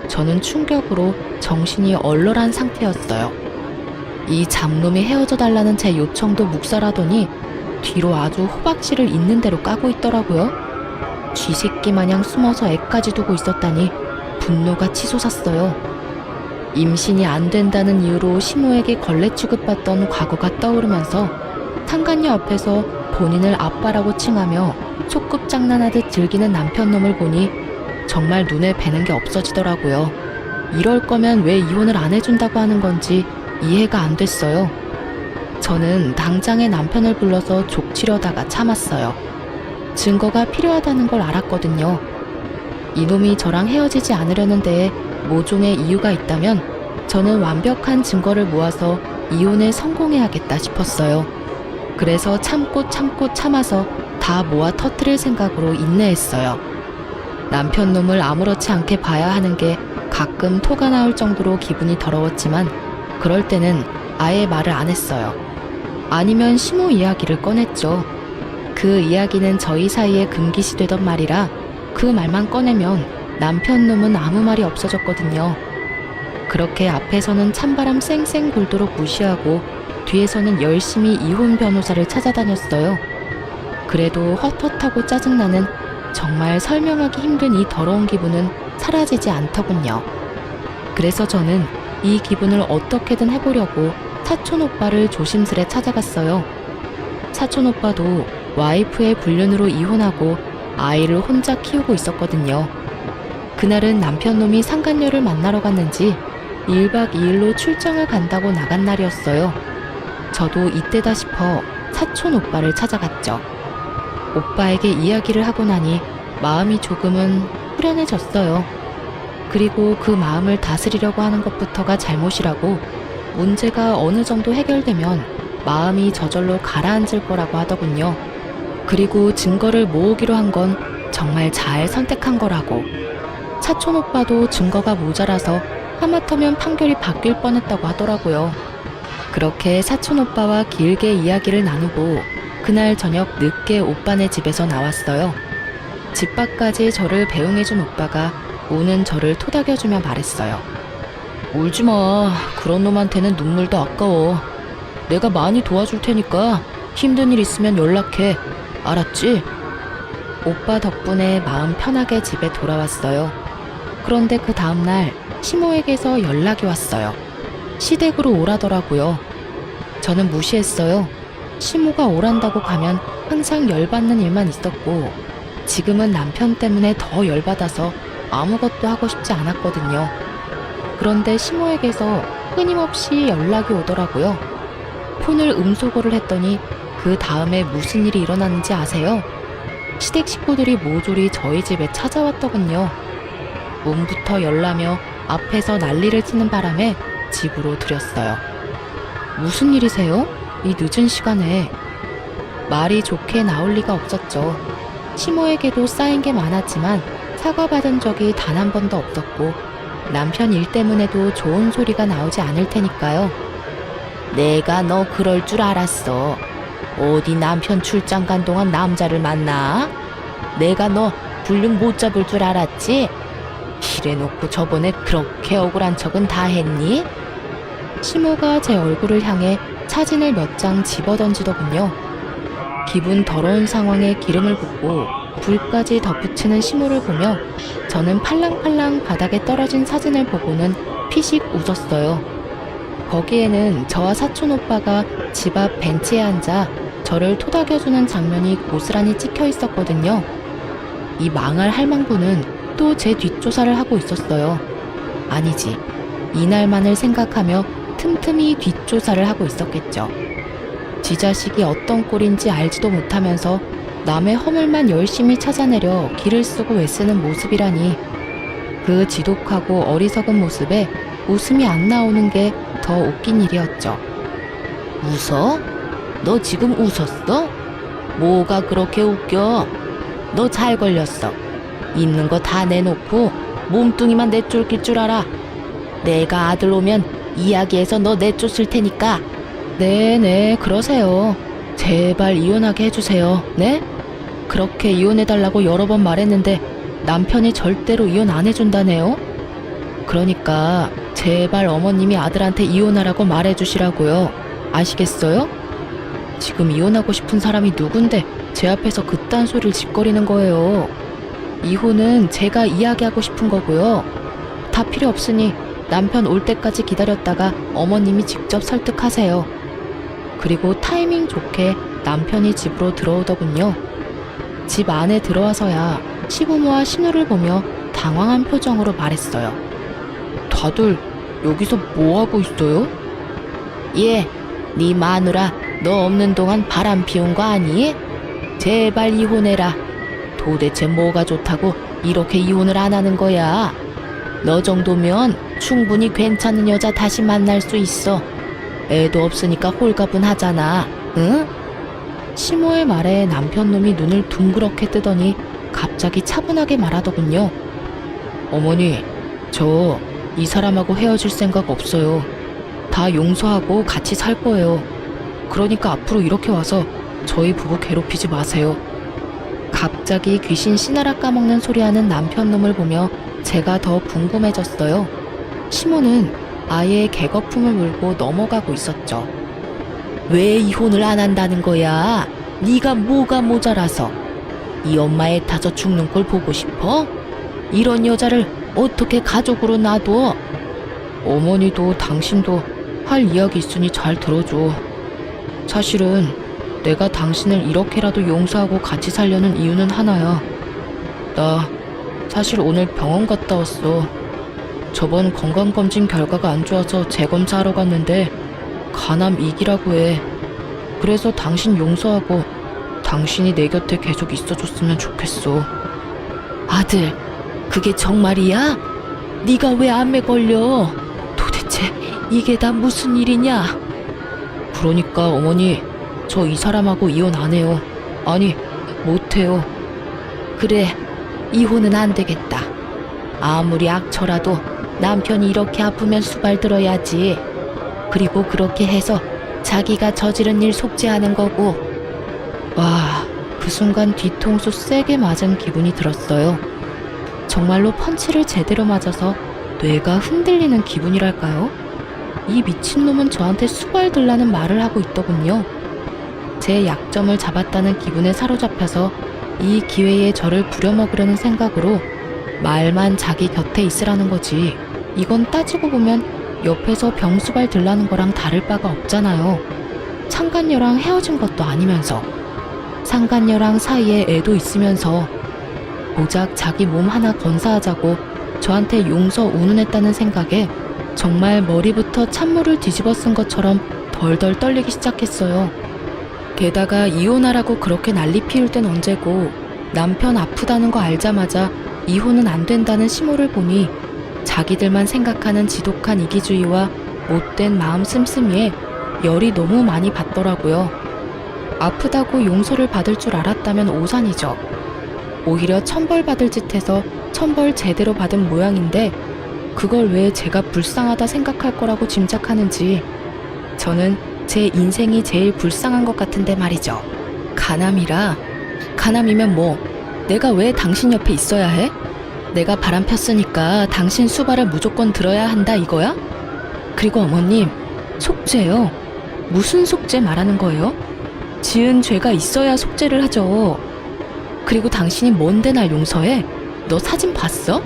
저는 충격으로 정신이 얼얼한 상태였어요. 이 잡놈이 헤어져 달라는 제 요청도 묵살하더니 뒤로 아주 호박씨를 있는 대로 까고 있더라고요. 쥐새끼 마냥 숨어서 애까지 두고 있었다니 분노가 치솟았어요. 임신이 안 된다는 이유로 시모에게 걸레 취급받던 과거가 떠오르면서 상간녀 앞에서 본인을 아빠라고 칭하며 소꿉장난하듯 즐기는 남편놈을 보니 정말 눈에 뵈는 게 없어지더라고요. 이럴 거면 왜 이혼을 안 해준다고 하는 건지 이해가 안 됐어요. 저는 당장에 남편을 불러서 족치려다가 참았어요. 증거가 필요하다는 걸 알았거든요. 이놈이 저랑 헤어지지 않으려는 데에 모종의 이유가 있다면 저는 완벽한 증거를 모아서 이혼에 성공해야겠다 싶었어요. 그래서 참고 참아서 다 모아 터뜨릴 생각으로 인내했어요. 남편 놈을 아무렇지 않게 봐야 하는 게 가끔 토가 나올 정도로 기분이 더러웠지만 그럴 때는 아예 말을 안 했어요. 아니면 시모 이야기를 꺼냈죠. 그 이야기는 저희 사이에 금기시 되던 말이라 그 말만 꺼내면 남편 놈은 아무 말이 없어졌거든요. 그렇게 앞에서는 찬바람 쌩쌩 불도록 무시하고 뒤에서는 열심히 이혼 변호사를 찾아다녔어요. 그래도 헛헛하고 짜증나는 정말 설명하기 힘든 이 더러운 기분은 사라지지 않더군요. 그래서 저는 이 기분을 어떻게든 해보려고 사촌 오빠를 조심스레 찾아갔어요. 사촌 오빠도 와이프의 불륜으로 이혼하고 아이를 혼자 키우고 있었거든요. 그날은 남편 놈이 상간녀를 만나러 갔는지 1박 2일로 출장을 간다고 나간 날이었어요. 저도 이때다 싶어 사촌 오빠를 찾아갔죠. 오빠에게 이야기를 하고 나니 마음이 조금은 후련해졌어요. 그리고 그 마음을 다스리려고 하는 것부터가 잘못이라고 문제가 어느 정도 해결되면 마음이 저절로 가라앉을 거라고 하더군요. 그리고 증거를 모으기로 한 건 정말 잘 선택한 거라고. 사촌 오빠도 증거가 모자라서 하마터면 판결이 바뀔 뻔했다고 하더라고요. 그렇게 사촌 오빠와 길게 이야기를 나누고 그날 저녁 늦게 오빠네 집에서 나왔어요. 집 밖까지 저를 배웅해준 오빠가 우는 저를 토닥여주며 말했어요. 울지마. 그런 놈한테는 눈물도 아까워. 내가 많이 도와줄 테니까 힘든 일 있으면 연락해. 알았지? 오빠 덕분에 마음 편하게 집에 돌아왔어요. 그런데 그 다음날 시모에게서 연락이 왔어요. 시댁으로 오라더라고요. 저는 무시했어요. 시모가 오란다고 가면 항상 열받는 일만 있었고 지금은 남편 때문에 더 열받아서 아무것도 하고 싶지 않았거든요. 그런데 시모에게서 끊임없이 연락이 오더라고요. 폰을 음소거를 했더니 그 다음에 무슨 일이 일어났는지 아세요? 시댁 식구들이 모조리 저희 집에 찾아왔더군요. 문부터 열라며 앞에서 난리를 치는 바람에 집으로 들였어요. 무슨 일이세요? 이 늦은 시간에. 말이 좋게 나올 리가 없었죠. 시모에게도 쌓인 게 많았지만 사과받은 적이 단 한 번도 없었고 남편 일 때문에도 좋은 소리가 나오지 않을 테니까요. 내가 너 그럴 줄 알았어. 어디 남편 출장 간 동안 남자를 만나? 내가 너 불륜 못 잡을 줄 알았지? 이래놓고 저번에 그렇게 억울한 척은 다 했니? 시모가 제 얼굴을 향해 사진을 몇 장 집어던지더군요. 기분 더러운 상황에 기름을 붓고 불까지 덧붙이는 시모를 보며 저는 팔랑팔랑 바닥에 떨어진 사진을 보고는 피식 웃었어요. 거기에는 저와 사촌 오빠가 집 앞 벤치에 앉아 저를 토닥여주는 장면이 고스란히 찍혀 있었거든요. 이 망할 할망구는 또 제 뒷조사를 하고 있었어요. 아니지, 이날만을 생각하며 틈틈이 뒷조사를 하고 있었겠죠. 지 자식이 어떤 꼴인지 알지도 못하면서 남의 허물만 열심히 찾아내려 기를 쓰고 애쓰는 모습이라니, 그 지독하고 어리석은 모습에 웃음이 안 나오는 게 더 웃긴 일이었죠. 웃어? 너 지금 웃었어? 뭐가 그렇게 웃겨? 너 잘 걸렸어. 있는 거 다 내놓고 몸뚱이만 내쫓길 줄 알아. 내가 아들 오면 이야기해서 너 내쫓을 테니까. 네네, 그러세요. 제발 이혼하게 해주세요. 네? 그렇게 이혼해달라고 여러 번 말했는데 남편이 절대로 이혼 안 해준다네요. 그러니까 제발 어머님이 아들한테 이혼하라고 말해주시라고요. 아시겠어요? 지금 이혼하고 싶은 사람이 누군데 제 앞에서 그딴 소리를 짓거리는 거예요. 이혼은 제가 이야기하고 싶은 거고요. 다 필요 없으니 남편 올 때까지 기다렸다가 어머님이 직접 설득하세요. 그리고 타이밍 좋게 남편이 집으로 들어오더군요. 집 안에 들어와서야 시부모와 신우를 보며 당황한 표정으로 말했어요. 다들 여기서 뭐하고 있어요? 예, 네 마누라 너 없는 동안 바람 피운 거 아니? 제발 이혼해라. 도대체 뭐가 좋다고 이렇게 이혼을 안 하는 거야? 너 정도면 충분히 괜찮은 여자 다시 만날 수 있어. 애도 없으니까 홀가분하잖아. 응? 시모의 말에 남편놈이 눈을 둥그렇게 뜨더니 갑자기 차분하게 말하더군요. 어머니, 저 이 사람하고 헤어질 생각 없어요. 다 용서하고 같이 살 거예요. 그러니까 앞으로 이렇게 와서 저희 부부 괴롭히지 마세요. 갑자기 귀신 씨나라 까먹는 소리하는 남편놈을 보며 제가 더 궁금해졌어요. 시모는 아예 개거품을 물고 넘어가고 있었죠. 왜 이혼을 안 한다는 거야? 네가 뭐가 모자라서? 이 엄마의 타서 죽는 걸 보고 싶어? 이런 여자를 어떻게 가족으로 놔둬? 어머니도 당신도 할 이야기 있으니 잘 들어줘. 사실은 내가 당신을 이렇게라도 용서하고 같이 살려는 이유는 하나야. 나 사실 오늘 병원 갔다 왔어. 저번 건강검진 결과가 안 좋아서 재검사하러 갔는데 간암 2기라고 해. 그래서 당신 용서하고 당신이 내 곁에 계속 있어줬으면 좋겠어. 아들, 그게 정말이야? 네가 왜 암에 걸려? 도대체 이게 다 무슨 일이냐? 그러니까 어머니, 저 이 사람하고 이혼 안 해요. 아니, 못 해요. 그래, 이혼은 안 되겠다. 아무리 악처라도 남편이 이렇게 아프면 수발 들어야지. 그리고 그렇게 해서 자기가 저지른 일 속죄하는 거고. 와, 그 순간 뒤통수 세게 맞은 기분이 들었어요. 정말로 펀치를 제대로 맞아서 뇌가 흔들리는 기분이랄까요? 이 미친놈은 저한테 수발 들라는 말을 하고 있더군요. 제 약점을 잡았다는 기분에 사로잡혀서 이 기회에 저를 부려먹으려는 생각으로 말만 자기 곁에 있으라는 거지. 이건 따지고 보면 옆에서 병수발 들라는 거랑 다를 바가 없잖아요. 상간녀랑 헤어진 것도 아니면서, 상간녀랑 사이에 애도 있으면서 고작 자기 몸 하나 건사하자고 저한테 용서 운운했다는 생각에 정말 머리부터 찬물을 뒤집어 쓴 것처럼 덜덜 떨리기 시작했어요. 게다가 이혼하라고 그렇게 난리 피울 땐 언제고, 남편 아프다는 거 알자마자 이혼은 안 된다는 시모를 보니 자기들만 생각하는 지독한 이기주의와 못된 마음 씀씀이에 열이 너무 많이 받더라고요. 아프다고 용서를 받을 줄 알았다면 오산이죠. 오히려 천벌받을 짓 해서 천벌 제대로 받은 모양인데 그걸 왜 제가 불쌍하다 생각할 거라고 짐작하는지 저는 제 인생이 제일 불쌍한 것 같은데 말이죠. 간암이면 뭐 내가 왜 당신 옆에 있어야 해? 내가 바람 폈으니까 당신 수발을 무조건 들어야 한다 이거야? 그리고 어머님, 속죄요. 무슨 속죄 말하는 거예요? 지은 죄가 있어야 속죄를 하죠. 그리고 당신이 뭔데 날 용서해? 너 사진 봤어?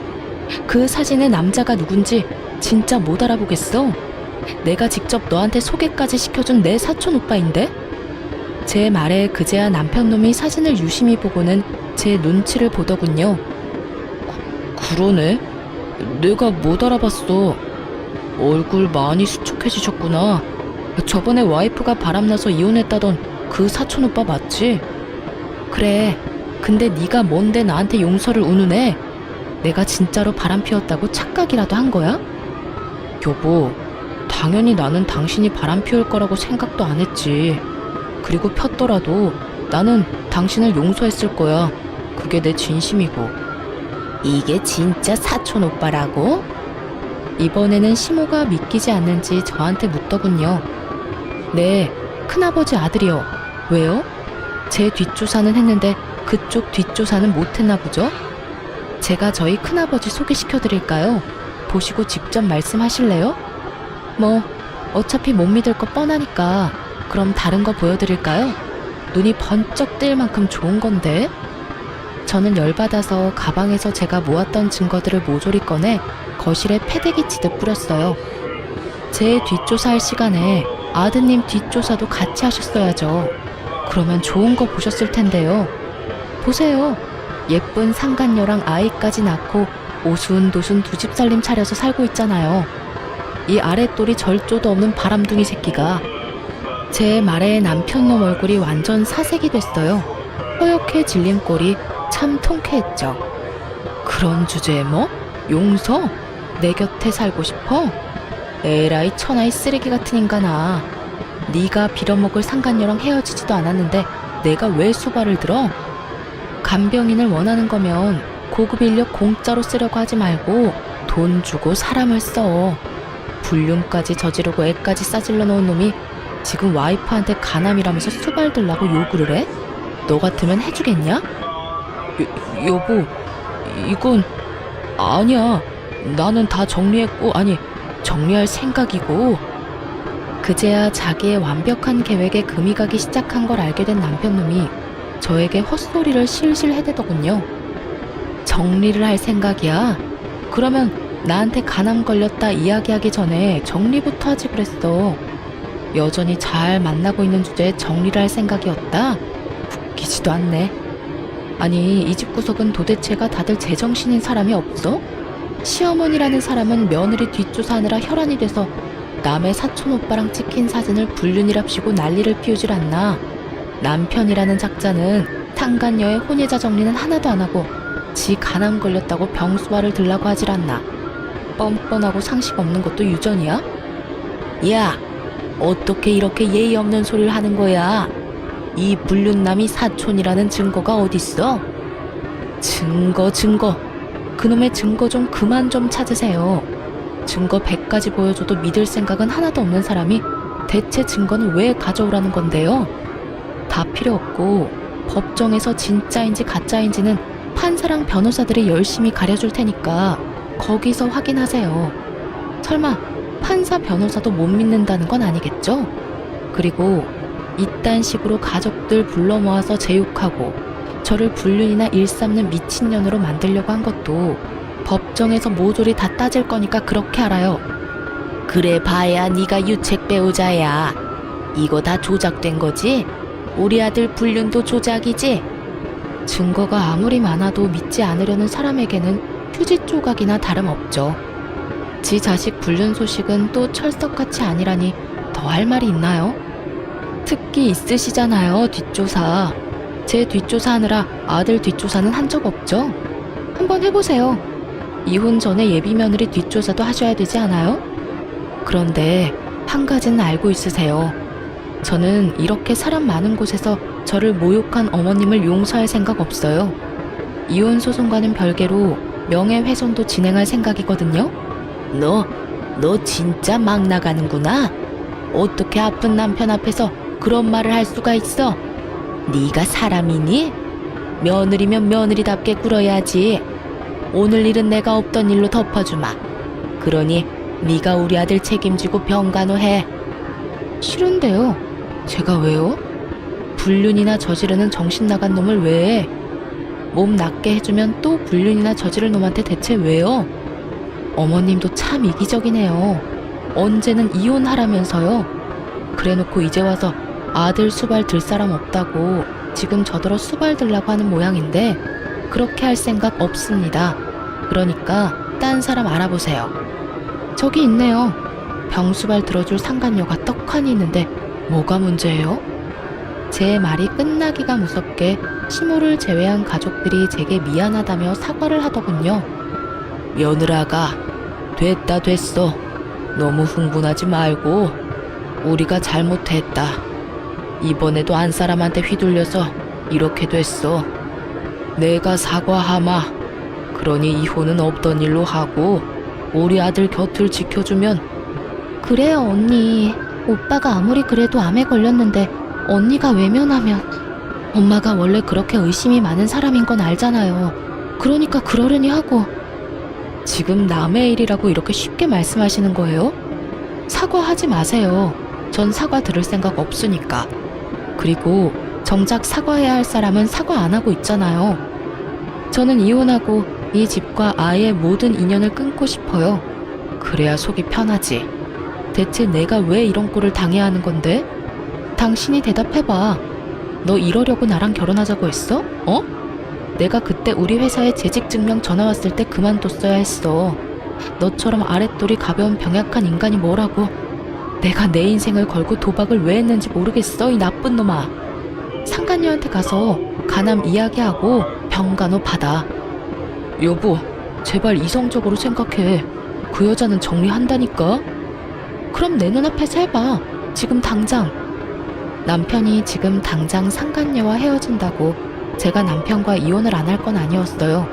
그 사진의 남자가 누군지 진짜 못 알아보겠어. 내가 직접 너한테 소개까지 시켜준 내 사촌 오빠인데? 제 말에 그제야 남편놈이 사진을 유심히 보고는 제 눈치를 보더군요. 그러네. 내가 못 알아봤어. 얼굴 많이 수척해지셨구나. 저번에 와이프가 바람나서 이혼했다던 그 사촌 오빠 맞지? 그래. 근데 네가 뭔데 나한테 용서를 운운해? 내가 진짜로 바람 피웠다고 착각이라도 한 거야? 여보, 당연히 나는 당신이 바람 피울 거라고 생각도 안 했지. 그리고 폈더라도 나는 당신을 용서했을 거야. 그게 내 진심이고. 이게 진짜 사촌 오빠라고? 이번에는 시모가 믿기지 않는지 저한테 묻더군요. 네, 큰아버지 아들이요. 왜요? 제 뒷조사는 했는데 그쪽 뒷조사는 못했나 보죠? 제가 저희 큰아버지 소개시켜드릴까요? 보시고 직접 말씀하실래요? 뭐 어차피 못 믿을 거 뻔하니까 그럼 다른 거 보여드릴까요? 눈이 번쩍 뜰 만큼 좋은 건데. 저는 열받아서 가방에서 제가 모았던 증거들을 모조리 꺼내 거실에 패대기 치듯 뿌렸어요. 제 뒷조사할 시간에 아드님 뒷조사도 같이 하셨어야죠. 그러면 좋은 거 보셨을 텐데요. 보세요. 예쁜 상간녀랑 아이까지 낳고 오순도순 두 집 살림 차려서 살고 있잖아요. 이 아랫돌이 절조도 없는 바람둥이 새끼가. 제 말에 남편놈 얼굴이 완전 사색이 됐어요. 허옇게 질린 꼴이 참 통쾌했죠. 그런 주제에 뭐? 용서? 내 곁에 살고 싶어? 에라이 천하의 쓰레기 같은 인간아. 네가 빌어먹을 상간녀랑 헤어지지도 않았는데 내가 왜 수발을 들어? 간병인을 원하는 거면 고급 인력 공짜로 쓰려고 하지 말고 돈 주고 사람을 써. 불륜까지 저지르고 애까지 싸질러 놓은 놈이 지금 와이프한테 간암이라면서 수발 들라고 요구를 해? 너 같으면 해주겠냐? 여보, 이건 아니야. 나는 다 정리했고, 아니, 정리할 생각이고. 그제야 자기의 완벽한 계획에 금이 가기 시작한 걸 알게 된 남편놈이 저에게 헛소리를 실실 해대더군요. 정리를 할 생각이야? 그러면 나한테 간암 걸렸다 이야기하기 전에 정리부터 하지 그랬어. 여전히 잘 만나고 있는 주제에 정리를 할 생각이었다? 웃기지도 않네. 아니, 이 집 구석은 도대체가 다들 제정신인 사람이 없어? 시어머니라는 사람은 며느리 뒷조사하느라 혈안이 돼서 남의 사촌 오빠랑 찍힌 사진을 불륜이랍시고 난리를 피우질 않나. 남편이라는 작자는 상간녀의 혼외자 정리는 하나도 안 하고 지 간암 걸렸다고 병수발을 들라고 하질 않나. 뻔뻔하고 상식 없는 것도 유전이야? 야, 어떻게 이렇게 예의 없는 소리를 하는 거야? 이 불륜남이 사촌이라는 증거가 어딨어? 증거. 그놈의 증거 좀 그만 좀 찾으세요. 증거 100가지 보여줘도 믿을 생각은 하나도 없는 사람이 대체 증거는 왜 가져오라는 건데요? 다 필요 없고 법정에서 진짜인지 가짜인지는 판사랑 변호사들이 열심히 가려줄 테니까 거기서 확인하세요. 설마 판사 변호사도 못 믿는다는 건 아니겠죠? 그리고 이딴 식으로 가족들 불러 모아서 제욕하고 저를 불륜이나 일삼는 미친년으로 만들려고 한 것도 법정에서 모조리 다 따질 거니까 그렇게 알아요. 그래 봐야 네가 유책 배우자야. 이거 다 조작된 거지? 우리 아들 불륜도 조작이지? 증거가 아무리 많아도 믿지 않으려는 사람에게는 휴지 조각이나 다름없죠. 지 자식 불륜 소식은 또 철석같이 아니라니 더 할 말이 있나요? 특기 있으시잖아요, 뒷조사. 제 뒷조사하느라 아들 뒷조사는 한 적 없죠? 한번 해보세요. 이혼 전에 예비 며느리 뒷조사도 하셔야 되지 않아요? 그런데 한 가지는 알고 있으세요. 저는 이렇게 사람 많은 곳에서 저를 모욕한 어머님을 용서할 생각 없어요. 이혼 소송과는 별개로 명예훼손도 진행할 생각이거든요. 너 진짜 막 나가는구나. 어떻게 아픈 남편 앞에서 그런 말을 할 수가 있어? 네가 사람이니? 며느리면 며느리답게 굴어야지. 오늘 일은 내가 없던 일로 덮어주마. 그러니 네가 우리 아들 책임지고 병간호해. 싫은데요. 제가 왜요? 불륜이나 저지르는 정신 나간 놈을 왜 해? 몸 낫게 해주면 또 불륜이나 저지를 놈한테 대체 왜요? 어머님도 참 이기적이네요. 언제는 이혼하라면서요. 그래놓고 이제 와서 아들 수발 들 사람 없다고 지금 저더러 수발 들라고 하는 모양인데 그렇게 할 생각 없습니다. 그러니까 딴 사람 알아보세요. 저기 있네요. 병수발 들어줄 상간녀가 떡하니 있는데 뭐가 문제예요? 제 말이 끝나기가 무섭게 시모를 제외한 가족들이 제게 미안하다며 사과를 하더군요. 며느라가 됐어. 너무 흥분하지 말고 우리가 잘못했다. 이번에도 안 사람한테 휘둘려서 이렇게 됐어. 내가 사과하마. 그러니 이혼은 없던 일로 하고 우리 아들 곁을 지켜주면. 그래요 언니. 오빠가 아무리 그래도 암에 걸렸는데 언니가 외면하면. 엄마가 원래 그렇게 의심이 많은 사람인 건 알잖아요. 그러니까 그러려니 하고. 지금 남의 일이라고 이렇게 쉽게 말씀하시는 거예요? 사과하지 마세요. 전 사과 들을 생각 없으니까. 그리고 정작 사과해야 할 사람은 사과 안 하고 있잖아요. 저는 이혼하고 이 집과 아이의 모든 인연을 끊고 싶어요. 그래야 속이 편하지. 대체 내가 왜 이런 꼴을 당해야 하는 건데? 당신이 대답해봐. 너 이러려고 나랑 결혼하자고 했어? 어? 내가 그때 우리 회사에 재직증명 전화 왔을 때 그만뒀어야 했어. 너처럼 아랫돌이 가벼운 병약한 인간이 뭐라고. 내가 내 인생을 걸고 도박을 왜 했는지 모르겠어, 이 나쁜 놈아. 상간녀한테 가서 간암 이야기하고 병간호 받아. 여보, 제발 이성적으로 생각해. 그 여자는 정리한다니까. 그럼 내 눈앞에서 해봐. 지금 당장. 남편이 지금 당장 상간녀와 헤어진다고 제가 남편과 이혼을 안 할 건 아니었어요.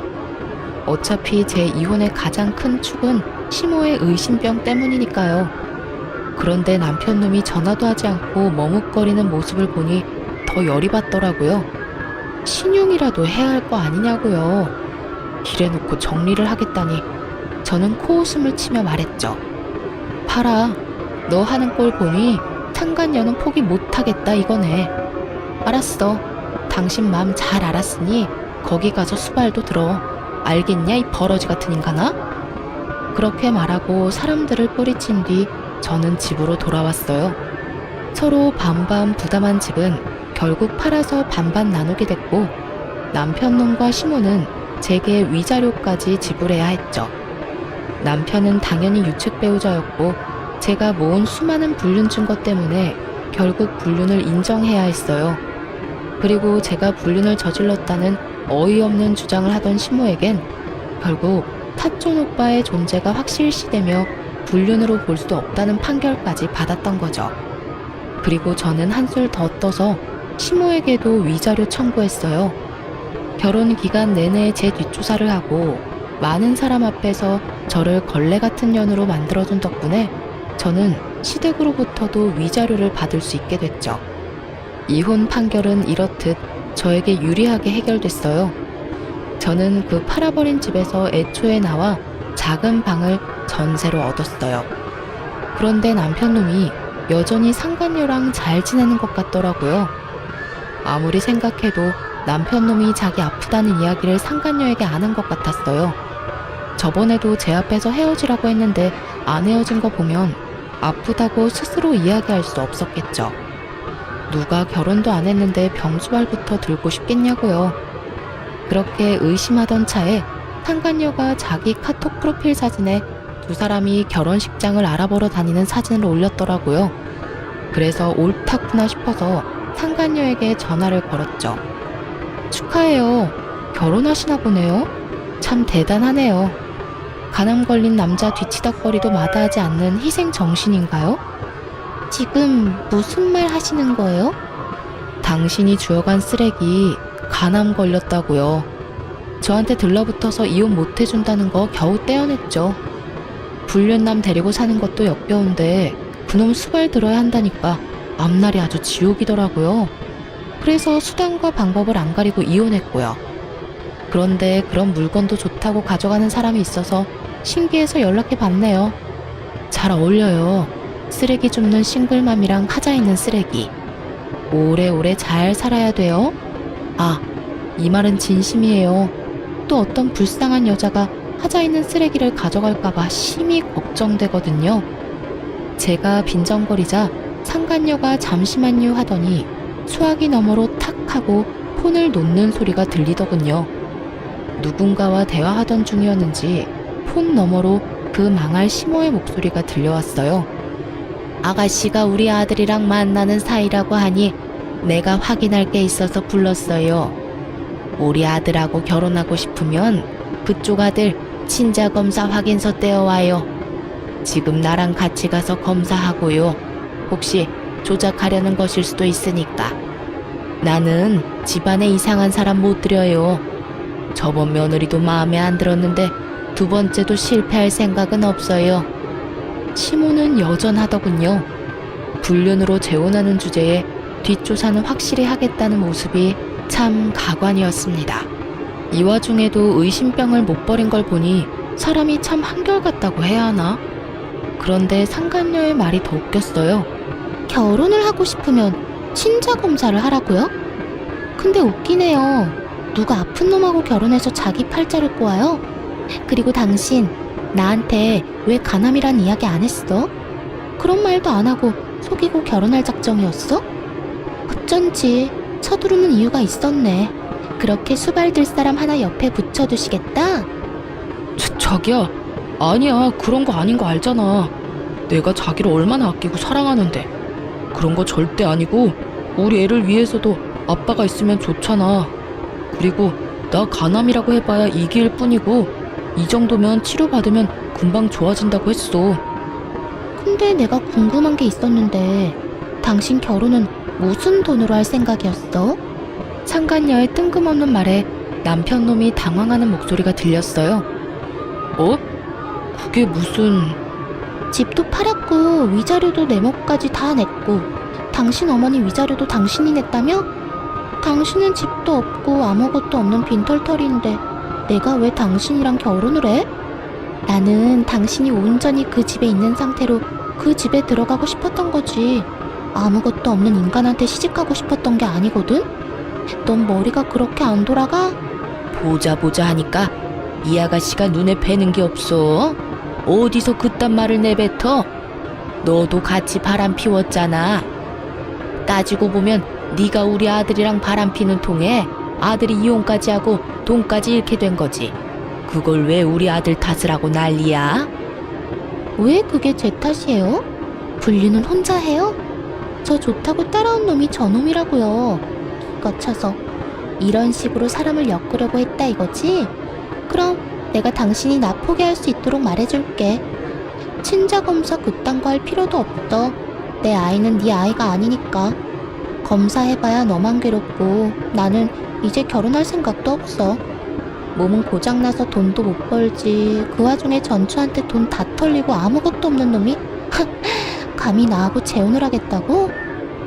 어차피 제 이혼의 가장 큰 축은 시모의 의심병 때문이니까요. 그런데 남편놈이 전화도 하지 않고 머뭇거리는 모습을 보니 더 열이 받더라고요. 신용이라도 해야 할 거 아니냐고요. 이래놓고 정리를 하겠다니. 저는 코웃음을 치며 말했죠. 파라, 너 하는 꼴 보니 상간녀는 포기 못하겠다 이거네. 알았어. 당신 마음 잘 알았으니 거기 가서 수발도 들어. 알겠냐 이 버러지 같은 인간아? 그렇게 말하고 사람들을 뿌리친 뒤 저는 집으로 돌아왔어요. 서로 반반 부담한 집은 결국 팔아서 반반 나누게 됐고 남편놈과 시모는 제게 위자료까지 지불해야 했죠. 남편은 당연히 유책 배우자였고 제가 모은 수많은 불륜 증거 때문에 결국 불륜을 인정해야 했어요. 그리고 제가 불륜을 저질렀다는 어이없는 주장을 하던 시모에겐 결국 탓존 오빠의 존재가 확실시되며 불륜으로 볼 수 없다는 판결까지 받았던 거죠. 그리고 저는 한술 더 떠서 시모에게도 위자료 청구했어요. 결혼 기간 내내 제 뒷조사를 하고 많은 사람 앞에서 저를 걸레 같은 년으로 만들어준 덕분에 저는 시댁으로부터도 위자료를 받을 수 있게 됐죠. 이혼 판결은 이렇듯 저에게 유리하게 해결됐어요. 저는 그 팔아버린 집에서 애초에 나와 작은 방을 전세로 얻었어요. 그런데 남편놈이 여전히 상간녀랑 잘 지내는 것 같더라고요. 아무리 생각해도 남편놈이 자기 아프다는 이야기를 상간녀에게 안 한 것 같았어요. 저번에도 제 앞에서 헤어지라고 했는데 안 헤어진 거 보면 아프다고 스스로 이야기할 수 없었겠죠. 누가 결혼도 안 했는데 병수발부터 들고 싶겠냐고요. 그렇게 의심하던 차에 상간녀가 자기 카톡 프로필 사진에 두 사람이 결혼식장을 알아보러 다니는 사진을 올렸더라고요. 그래서 옳다구나 싶어서 상간녀에게 전화를 걸었죠. 축하해요. 결혼하시나 보네요. 참 대단하네요. 간암 걸린 남자 뒤치다꺼리도 마다하지 않는 희생 정신인가요? 지금 무슨 말 하시는 거예요? 당신이 주워간 쓰레기 간암 걸렸다고요. 저한테 들러붙어서 이혼 못 해준다는 거 겨우 떼어냈죠. 불륜남 데리고 사는 것도 역겨운데 그놈 수발 들어야 한다니까 앞날이 아주 지옥이더라고요. 그래서 수단과 방법을 안 가리고 이혼했고요. 그런데 그런 물건도 좋다고 가져가는 사람이 있어서 신기해서 연락해 봤네요. 잘 어울려요. 쓰레기 줍는 싱글맘이랑 하자 있는 쓰레기. 오래오래 잘 살아야 돼요. 아, 이 말은 진심이에요. 또 어떤 불쌍한 여자가 하자 있는 쓰레기를 가져갈까봐 심히 걱정되거든요. 제가 빈정거리자 상간녀가 잠시만요 하더니 수화기 너머로 탁 하고 폰을 놓는 소리가 들리더군요. 누군가와 대화하던 중이었는지 폰 너머로 그 망할 시모의 목소리가 들려왔어요. 아가씨가 우리 아들이랑 만나는 사이라고 하니 내가 확인할 게 있어서 불렀어요. 우리 아들하고 결혼하고 싶으면 그쪽 아들 친자 검사 확인서 떼어와요. 지금 나랑 같이 가서 검사하고요. 혹시 조작하려는 것일 수도 있으니까. 나는 집안에 이상한 사람 못 들여요. 저번 며느리도 마음에 안 들었는데 두 번째도 실패할 생각은 없어요. 시모는 여전하더군요. 불륜으로 재혼하는 주제에 뒷조사는 확실히 하겠다는 모습이 참 가관이었습니다. 이 와중에도 의심병을 못 버린 걸 보니 사람이 참 한결같다고 해야 하나? 그런데 상간녀의 말이 더 웃겼어요. 결혼을 하고 싶으면 친자 검사를 하라고요? 근데 웃기네요. 누가 아픈 놈하고 결혼해서 자기 팔자를 꼬아요? 그리고 당신 나한테 왜 간암이란 이야기 안 했어? 그런 말도 안 하고 속이고 결혼할 작정이었어? 어쩐지 서두르는 이유가 있었네. 그렇게 수발들 사람 하나 옆에 붙여두시겠다? 자기야, 아니야. 그런 거 아닌 거 알잖아. 내가 자기를 얼마나 아끼고 사랑하는데. 그런 거 절대 아니고 우리 애를 위해서도 아빠가 있으면 좋잖아. 그리고 나 간암이라고 해봐야 이기일 뿐이고 이 정도면 치료받으면 금방 좋아진다고 했어. 근데 내가 궁금한 게 있었는데 당신 결혼은 무슨 돈으로 할 생각이었어? 상간녀의 뜬금없는 말에 남편 놈이 당황하는 목소리가 들렸어요. 어? 그게 무슨... 집도 팔았고 위자료도 내 몫까지 다 냈고 당신 어머니 위자료도 당신이 냈다며? 당신은 집도 없고 아무것도 없는 빈털터리인데 내가 왜 당신이랑 결혼을 해? 나는 당신이 온전히 그 집에 있는 상태로 그 집에 들어가고 싶었던 거지. 아무것도 없는 인간한테 시집가고 싶었던 게 아니거든? 넌 머리가 그렇게 안 돌아가? 보자 하니까 이 아가씨가 눈에 뵈는 게 없어. 어디서 그딴 말을 내뱉어? 너도 같이 바람 피웠잖아. 따지고 보면 네가 우리 아들이랑 바람 피는 통에 아들이 이혼까지 하고 돈까지 잃게 된 거지. 그걸 왜 우리 아들 탓을 하고 난리야? 왜 그게 제 탓이에요? 분류는 혼자 해요? 저 좋다고 따라온 놈이 저놈이라고요. 기가 차서 이런 식으로 사람을 엮으려고 했다 이거지? 그럼 내가 당신이 나 포기할 수 있도록 말해줄게. 친자검사 그딴 거 할 필요도 없어. 내 아이는 네 아이가 아니니까. 검사해봐야 너만 괴롭고 나는 이제 결혼할 생각도 없어. 몸은 고장나서 돈도 못 벌지. 그 와중에 전추한테 돈 다 털리고 아무것도 없는 놈이 감히 나하고 재혼을 하겠다고?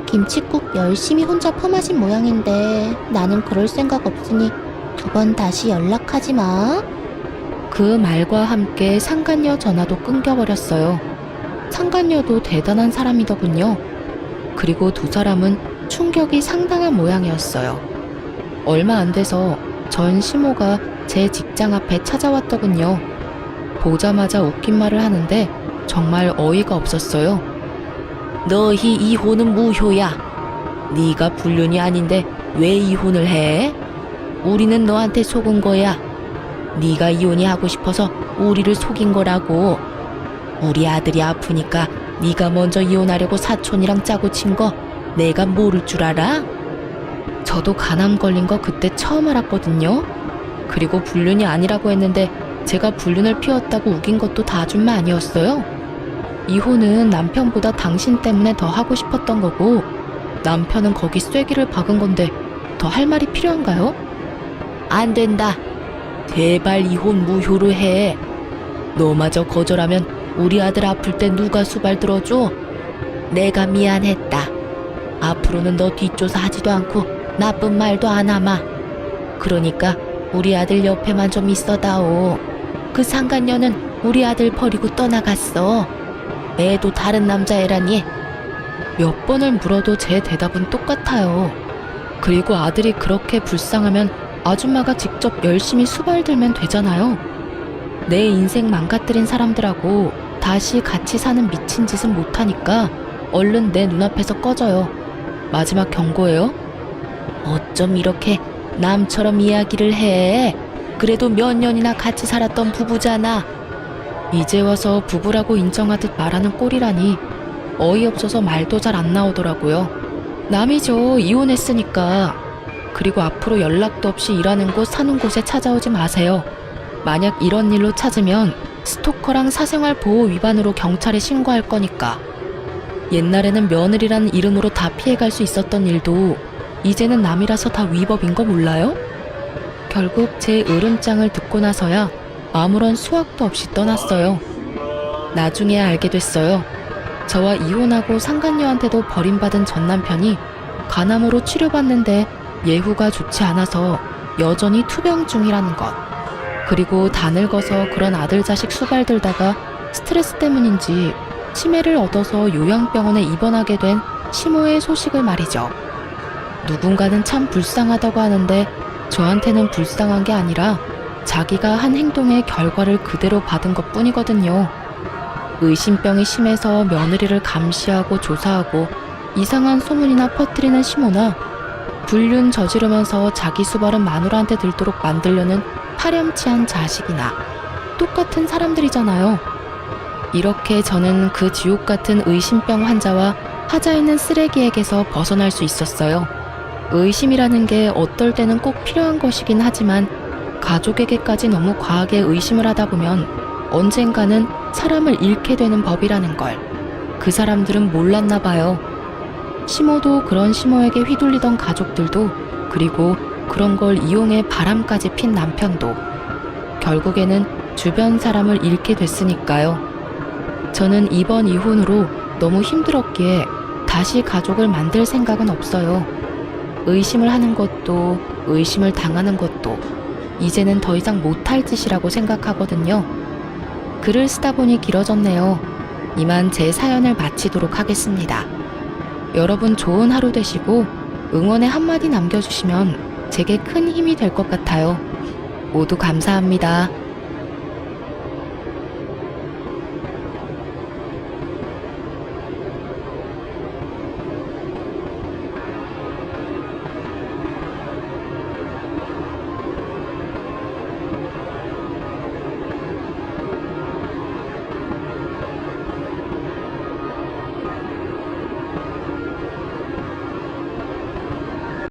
김칫국 열심히 혼자 퍼마신 모양인데 나는 그럴 생각 없으니 2번 다시 연락하지 마. 그 말과 함께 상간녀 전화도 끊겨버렸어요. 상간녀도 대단한 사람이더군요. 그리고 두 사람은 충격이 상당한 모양이었어요. 얼마 안 돼서 전 시모가 제 직장 앞에 찾아왔더군요. 보자마자 웃긴 말을 하는데 정말 어이가 없었어요. 너희 이혼은 무효야. 네가 불륜이 아닌데 왜 이혼을 해? 우리는 너한테 속은 거야. 네가 이혼이 하고 싶어서 우리를 속인 거라고. 우리 아들이 아프니까 네가 먼저 이혼하려고 사촌이랑 짜고 친 거 내가 모를 줄 알아? 저도 간암 걸린 거 그때 처음 알았거든요. 그리고 불륜이 아니라고 했는데 제가 불륜을 피웠다고 우긴 것도 다 준말 아니었어요? 이혼은 남편보다 당신 때문에 더 하고 싶었던 거고 남편은 거기 쐐기를 박은 건데 더 할 말이 필요한가요? 안 된다. 제발 이혼 무효로 해. 너마저 거절하면 우리 아들 아플 때 누가 수발 들어줘? 내가 미안했다. 앞으로는 너 뒷조사 하지도 않고 나쁜 말도 안 하마. 그러니까 우리 아들 옆에만 좀 있어다오. 그 상간녀는 우리 아들 버리고 떠나갔어. 애도 다른 남자애라니. 몇 번을 물어도 제 대답은 똑같아요. 그리고 아들이 그렇게 불쌍하면 아줌마가 직접 열심히 수발 들면 되잖아요. 내 인생 망가뜨린 사람들하고 다시 같이 사는 미친 짓은 못하니까 얼른 내 눈앞에서 꺼져요. 마지막 경고예요. 어쩜 이렇게 남처럼 이야기를 해. 그래도 몇 년이나 같이 살았던 부부잖아. 이제 와서 부부라고 인정하듯 말하는 꼴이라니 어이없어서 말도 잘 안 나오더라고요. 남이죠. 이혼했으니까. 그리고 앞으로 연락도 없이 일하는 곳 사는 곳에 찾아오지 마세요. 만약 이런 일로 찾으면 스토커랑 사생활 보호 위반으로 경찰에 신고할 거니까. 옛날에는 며느리라는 이름으로 다 피해갈 수 있었던 일도 이제는 남이라서 다 위법인 거 몰라요? 결국 제 으름장을 듣고 나서야 아무런 수확도 없이 떠났어요. 나중에 알게 됐어요. 저와 이혼하고 상간녀한테도 버림받은 전 남편이 간암으로 치료받는데 예후가 좋지 않아서 여전히 투병 중이라는 것. 그리고 다 늙어서 그런 아들 자식 수발 들다가 스트레스 때문인지 치매를 얻어서 요양병원에 입원하게 된 시모의 소식을 말이죠. 누군가는 참 불쌍하다고 하는데 저한테는 불쌍한 게 아니라 자기가 한 행동의 결과를 그대로 받은 것 뿐이거든요. 의심병이 심해서 며느리를 감시하고 조사하고 이상한 소문이나 퍼뜨리는 시모나 불륜 저지르면서 자기 수발은 마누라한테 들도록 만들려는 파렴치한 자식이나 똑같은 사람들이잖아요. 이렇게 저는 그 지옥 같은 의심병 환자와 하자 있는 쓰레기에게서 벗어날 수 있었어요. 의심이라는 게 어떨 때는 꼭 필요한 것이긴 하지만 가족에게까지 너무 과하게 의심을 하다 보면 언젠가는 사람을 잃게 되는 법이라는 걸 그 사람들은 몰랐나 봐요. 시모도 그런 시모에게 휘둘리던 가족들도, 그리고 그런 걸 이용해 바람까지 핀 남편도 결국에는 주변 사람을 잃게 됐으니까요. 저는 이번 이혼으로 너무 힘들었기에 다시 가족을 만들 생각은 없어요. 의심을 하는 것도 의심을 당하는 것도 이제는 더 이상 못할 짓이라고 생각하거든요. 글을 쓰다 보니 길어졌네요. 이만 제 사연을 마치도록 하겠습니다. 여러분 좋은 하루 되시고 응원의 한마디 남겨주시면 제게 큰 힘이 될 것 같아요. 모두 감사합니다.